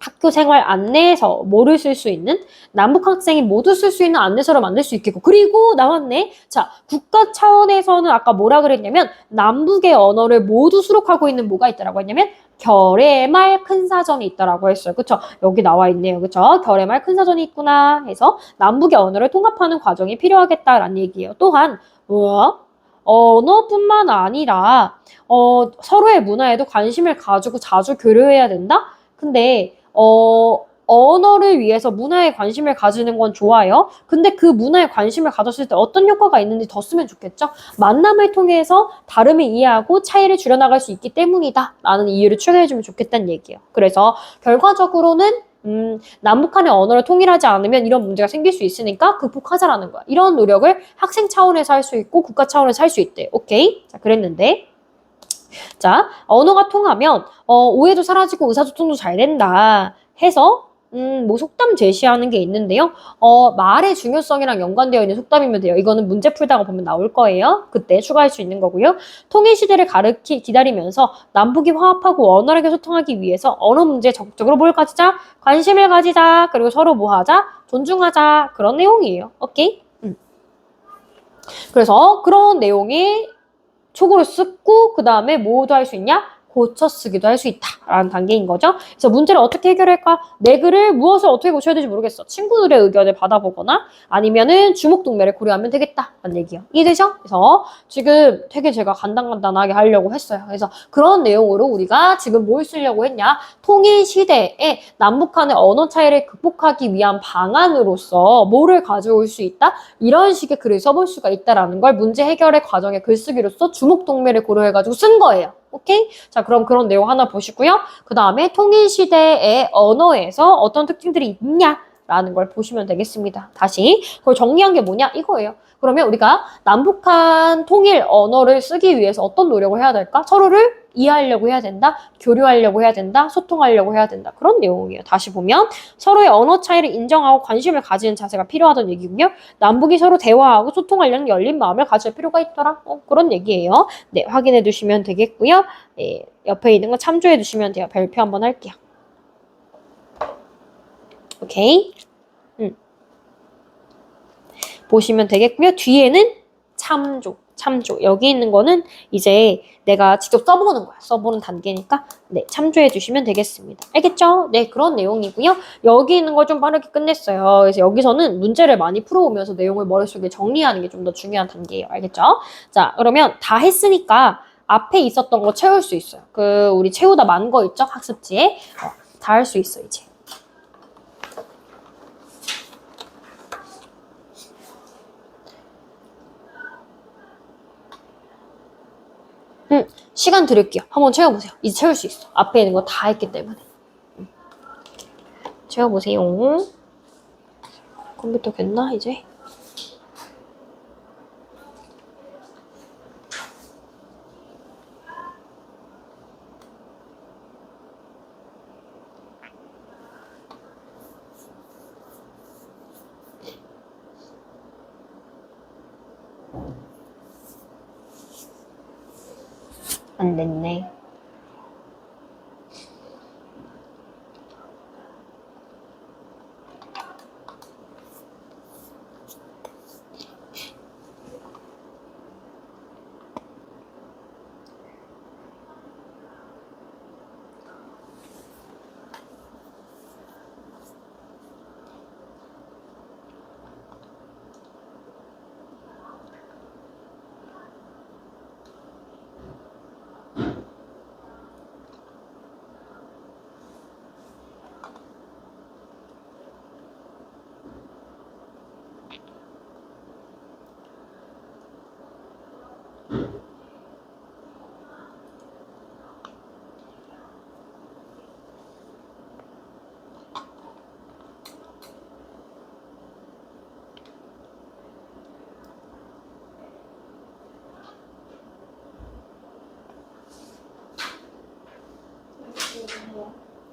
학교 생활 안내서, 뭐를 쓸 수 있는? 남북 학생이 모두 쓸 수 있는 안내서를 만들 수 있겠고, 그리고 나왔네. 자, 국가 차원에서는 아까 뭐라 그랬냐면 남북의 언어를 모두 수록하고 있는 뭐가 있다라고 했냐면 결의말 큰 사전이 있다라고 했어요. 그쵸? 여기 나와 있네요. 그쵸? 결의말 큰 사전이 있구나 해서 남북의 언어를 통합하는 과정이 필요하겠다라는 얘기예요. 또한 뭐야? 언어뿐만 아니라 서로의 문화에도 관심을 가지고 자주 교류해야 된다? 근데 언어를 위해서 문화에 관심을 가지는 건 좋아요. 근데 그 문화에 관심을 가졌을 때 어떤 효과가 있는지 더 쓰면 좋겠죠? 만남을 통해서 다름을 이해하고 차이를 줄여나갈 수 있기 때문이다. 라는 이유를 추가해주면 좋겠다는 얘기예요. 그래서 결과적으로는 남북 간의 언어를 통일하지 않으면 이런 문제가 생길 수 있으니까 극복하자라는 거야. 이런 노력을 학생 차원에서 할 수 있고 국가 차원에서 할 수 있대. 오케이? 자, 그랬는데 자, 언어가 통하면 오해도 사라지고 의사소통도 잘 된다 해서 뭐 속담 제시하는 게 있는데요. 말의 중요성이랑 연관되어 있는 속담이면 돼요. 이거는 문제 풀다가 보면 나올 거예요. 그때 추가할 수 있는 거고요. 통일 시대를 기다리면서 남북이 화합하고 원활하게 소통하기 위해서 언어 문제에 적극적으로 뭘 가지자? 관심을 가지자. 그리고 서로 뭐 하자? 존중하자. 그런 내용이에요. 오케이? 그래서 그런 내용이 촉으로 쓰고 그 다음에 뭐도 할 수 있냐? 고쳐 쓰기도 할 수 있다라는 단계인 거죠. 그래서 문제를 어떻게 해결할까? 내 글을 무엇을 어떻게 고쳐야 될지 모르겠어. 친구들의 의견을 받아보거나 아니면은 주목동매를 고려하면 되겠다라는 얘기예요. 이해되죠? 그래서 지금 되게 제가 간단간단하게 하려고 했어요. 그래서 그런 내용으로 우리가 지금 뭘 쓰려고 했냐? 통일 시대에 남북 간의 언어 차이를 극복하기 위한 방안으로서 뭐를 가져올 수 있다? 이런 식의 글을 써볼 수가 있다라는 걸 문제 해결의 과정의 글쓰기로서 주목동매를 고려해가지고 쓴 거예요. 오케이? 자, 그럼 그런 내용 하나 보시고요. 그 다음에 통일시대의 언어에서 어떤 특징들이 있냐라는 걸 보시면 되겠습니다. 다시 그걸 정리한 게 뭐냐? 이거예요. 그러면 우리가 남북한 통일 언어를 쓰기 위해서 어떤 노력을 해야 될까? 서로를 이해하려고 해야 된다. 교류하려고 해야 된다. 소통하려고 해야 된다. 그런 내용이에요. 다시 보면 서로의 언어 차이를 인정하고 관심을 가지는 자세가 필요하다는 얘기군요. 남북이 서로 대화하고 소통하려는 열린 마음을 가질 필요가 있더라. 그런 얘기예요. 네, 확인해 두시면 되겠고요. 네, 옆에 있는 거 참조해 두시면 돼요. 별표 한번 할게요. 오케이. 보시면 되겠고요. 뒤에는 참조. 여기 있는 거는 이제 내가 직접 써보는 거야. 써보는 단계니까 네, 참조해 주시면 되겠습니다. 알겠죠? 네, 그런 내용이고요. 여기 있는 걸 좀 빠르게 끝냈어요. 그래서 여기서는 문제를 많이 풀어오면서 내용을 머릿속에 정리하는 게 좀 더 중요한 단계예요. 알겠죠? 자, 그러면 다 했으니까 앞에 있었던 거 채울 수 있어요. 우리 채우다 만 거 있죠? 학습지에. 다 할 수 있어, 이제. 시간 드릴게요. 한번 채워보세요. 이제 채울 수 있어. 앞에 있는 거 다 했기 때문에. 채워보세요. 컴퓨터 됐나, 이제? 안 됐네.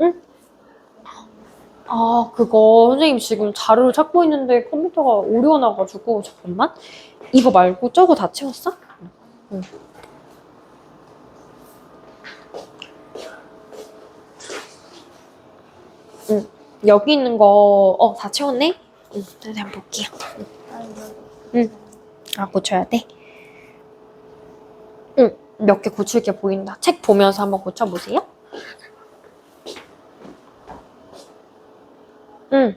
응? 아, 그거 선생님 지금 자료를 찾고 있는데 컴퓨터가 오류가 나가지고 잠깐만. 이거 말고 저거 다 채웠어? 응. 응. 여기 있는 거, 다 채웠네? 응, 선생님 한번 볼게요. 응. 아, 고쳐야 돼? 응. 몇 개 고칠 게 보인다. 책 보면서 한번 고쳐보세요. 응.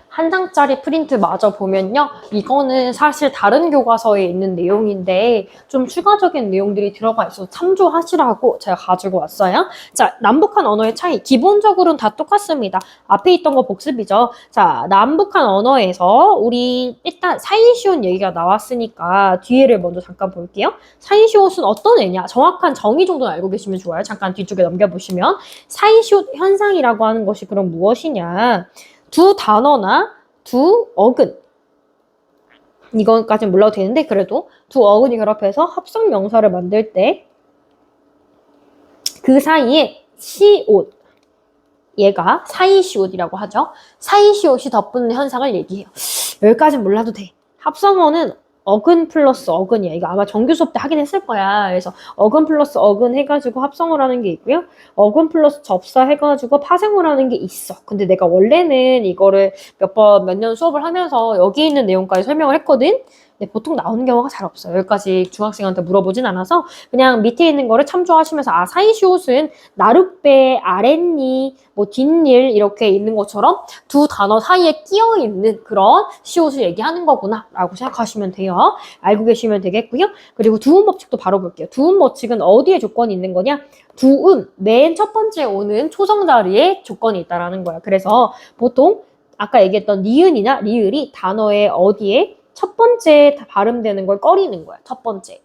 한 장짜리 프린트 마저 보면요. 이거는 사실 다른 교과서에 있는 내용인데 좀 추가적인 내용들이 들어가 있어서 참조하시라고 제가 가지고 왔어요. 자, 남북한 언어의 차이. 기본적으로는 다 똑같습니다. 앞에 있던 거 복습이죠. 자, 남북한 언어에서 우리 일단 사이시옷 얘기가 나왔으니까 뒤에를 먼저 잠깐 볼게요. 사이시옷은 어떤 애냐? 정확한 정의 정도는 알고 계시면 좋아요. 잠깐 뒤쪽에 넘겨보시면 사이시옷 현상이라고 하는 것이 그럼 무엇이냐? 두 단어나 두 어근 이건까지는 몰라도 되는데 그래도 두 어근이 결합해서 합성 명사를 만들 때 그 사이에 시옷 얘가 사이시옷이라고 하죠. 사이시옷이 덧붙는 현상을 얘기해요. 여기까지는 몰라도 돼. 합성어는 어근 플러스 어근이야. 이거 아마 정규 수업 때 하긴 했을 거야. 그래서 어근 플러스 어근 해가지고 합성어라는 게 있고요. 어근 플러스 접사 해가지고 파생어라는 게 있어. 근데 내가 원래는 이거를 몇 년 수업을 하면서 여기 있는 내용까지 설명을 했거든. 근데 보통 나오는 경우가 잘 없어요. 여기까지 중학생한테 물어보진 않아서 그냥 밑에 있는 거를 참조하시면서 아 사이시옷은 나룻배, 아랫니, 뭐 뒷일 이렇게 있는 것처럼 두 단어 사이에 끼어 있는 그런 시옷을 얘기하는 거구나 라고 생각하시면 돼요. 알고 계시면 되겠고요. 그리고 두음 법칙도 바로 볼게요. 두음 법칙은 어디에 조건이 있는 거냐? 두음, 맨 첫 번째 오는 초성 자리에 조건이 있다라는 거야. 그래서 보통 아까 얘기했던 니은이나 리을이 단어의 어디에 첫 번째 발음되는 걸 꺼리는 거야. 첫 번째.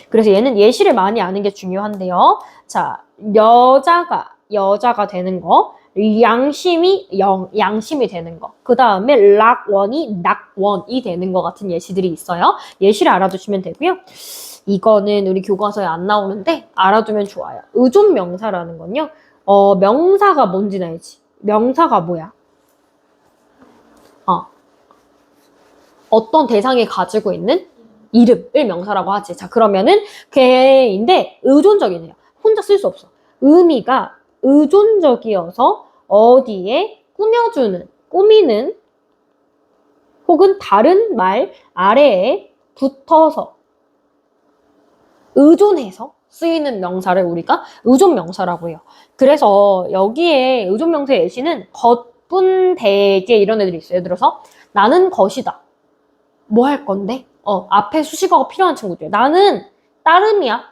그래서 얘는 예시를 많이 아는 게 중요한데요. 자, 여자가 되는 거, 양심이 양심이 되는 거, 그 다음에 락원이 낙원이 되는 거 같은 예시들이 있어요. 예시를 알아두시면 되고요. 이거는 우리 교과서에 안 나오는데 알아두면 좋아요. 의존명사라는 건요. 명사가 뭔지 알지? 명사가 뭐야? 어떤 대상이 가지고 있는 이름을 명사라고 하지. 자, 그러면은 걔인데 의존적이네요. 혼자 쓸 수 없어. 의미가 의존적이어서 어디에 꾸미는 혹은 다른 말 아래에 붙어서 의존해서 쓰이는 명사를 우리가 의존명사라고 해요. 그래서 여기에 의존명사의 예시는 겉분 대개 이런 애들이 있어요. 예를 들어서 나는 것이다. 뭐 할 건데? 앞에 수식어가 필요한 친구들. 나는 따름이야.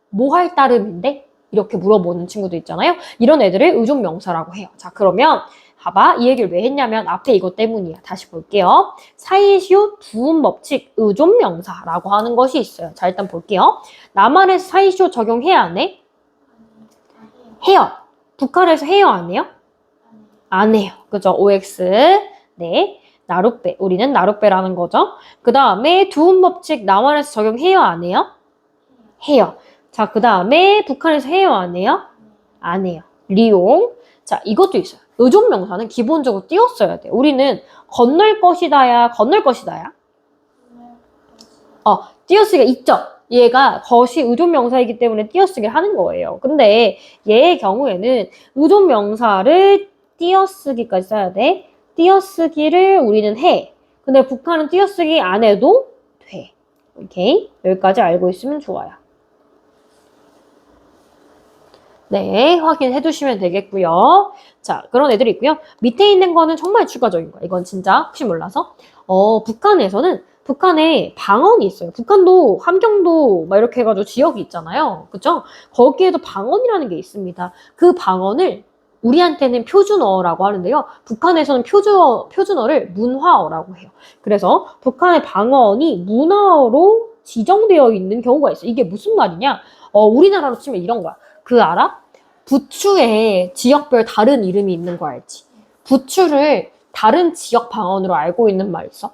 뭐 할 따름인데? 이렇게 물어보는 친구들 있잖아요. 이런 애들을 의존명사라고 해요. 자, 그러면 봐봐. 이 얘기를 왜 했냐면 앞에 이것 때문이야. 다시 볼게요. 사이시오 두음 법칙 의존명사라고 하는 것이 있어요. 자, 일단 볼게요. 남한에서 사이시오 적용해야 안 해? 해요. 북한에서 해요 안 해요? 안 해요. 그죠? OX. 네. 나룻배. 우리는 나룻배라는 거죠. 그 다음에 두음 법칙 남한에서 적용해요 안 해요? 해요. 자, 그 다음에 북한에서 해요 안 해요? 안 해요. 리용. 자, 이것도 있어요. 의존명사는 기본적으로 띄었어야 돼. 우리는 건널 것이다야, 건널 것이다야. 띄어쓰기가 있죠. 얘가 것이 의존명사이기 때문에 띄어쓰기를 하는 거예요. 근데 얘의 경우에는 의존명사를 띄어쓰기까지 써야 돼. 띄어쓰기를 우리는 해. 근데 북한은 띄어쓰기 안 해도 돼. 오케이? 여기까지 알고 있으면 좋아요. 네, 확인해 두시면 되겠고요. 자, 그런 애들이 있고요. 밑에 있는 거는 정말 추가적인 거야. 이건 진짜 혹시 몰라서. 북한에서는 북한에 방언이 있어요. 북한도 함경도 막 이렇게 해가지고 지역이 있잖아요. 그죠? 거기에도 방언이라는 게 있습니다. 그 방언을 우리한테는 표준어라고 하는데요. 북한에서는 표준어를 문화어라고 해요. 그래서 북한의 방언이 문화어로 지정되어 있는 경우가 있어요. 이게 무슨 말이냐? 우리나라로 치면 이런 거야. 그 알아? 부추에 지역별 다른 이름이 있는 거 알지? 부추를 다른 지역 방언으로 알고 있는 말 있어?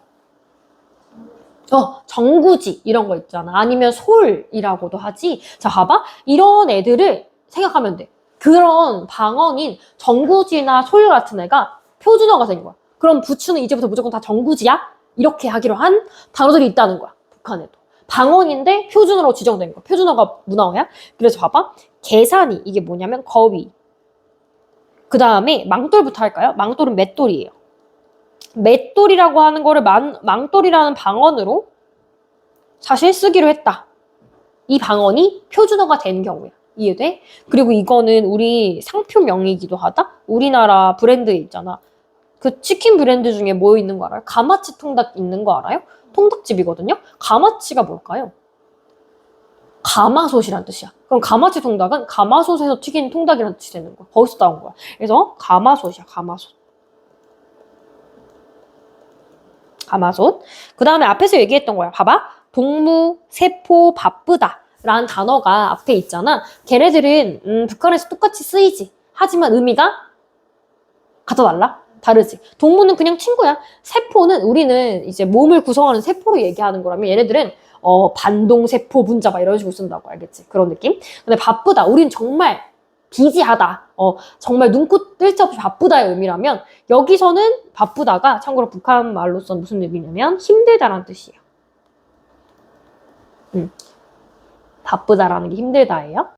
정구지 이런 거 있잖아. 아니면 솔이라고도 하지. 자, 봐봐. 이런 애들을 생각하면 돼. 그런 방언인 정구지나 솔 같은 애가 표준어가 된 거야. 그럼 부추는 이제부터 무조건 다 정구지야? 이렇게 하기로 한 단어들이 있다는 거야. 북한에도. 방언인데 표준어로 지정된 거야. 표준어가 문어야. 그래서 봐봐. 계산이 이게 뭐냐면 거위. 그 다음에 망돌부터 할까요? 망돌은 맷돌이에요. 맷돌이라고 하는 거를 망돌이라는 방언으로 사실 쓰기로 했다. 이 방언이 표준어가 된 경우야. 이해돼? 그리고 이거는 우리 상표명이기도 하다? 우리나라 브랜드 있잖아. 그 치킨 브랜드 중에 뭐 있는 거 알아요? 가마치 통닭 있는 거 알아요? 통닭집이거든요? 가마치가 뭘까요? 가마솥이란 뜻이야. 그럼 가마치 통닭은 가마솥에서 튀긴 통닭이란 뜻이 되는 거야. 거기서 나온 거야. 그래서 가마솥이야, 가마솥. 가마솥. 그 다음에 앞에서 얘기했던 거야. 봐봐. 동무, 세포, 바쁘다. 라는 단어가 앞에 있잖아. 걔네들은 북한에서 똑같이 쓰이지. 하지만 의미가 갖다 달라? 다르지. 동무는 그냥 친구야. 세포는 우리는 이제 몸을 구성하는 세포로 얘기하는 거라면 얘네들은 반동세포 분자 막 이런 식으로 쓴다고. 알겠지? 그런 느낌? 근데 바쁘다. 우린 정말 비지하다. 정말 눈코 뜰 새 없이 바쁘다의 의미라면 여기서는 바쁘다가 참고로 북한 말로서는 무슨 의미냐면 힘들다라는 뜻이에요. 바쁘다라는 게 힘들다예요.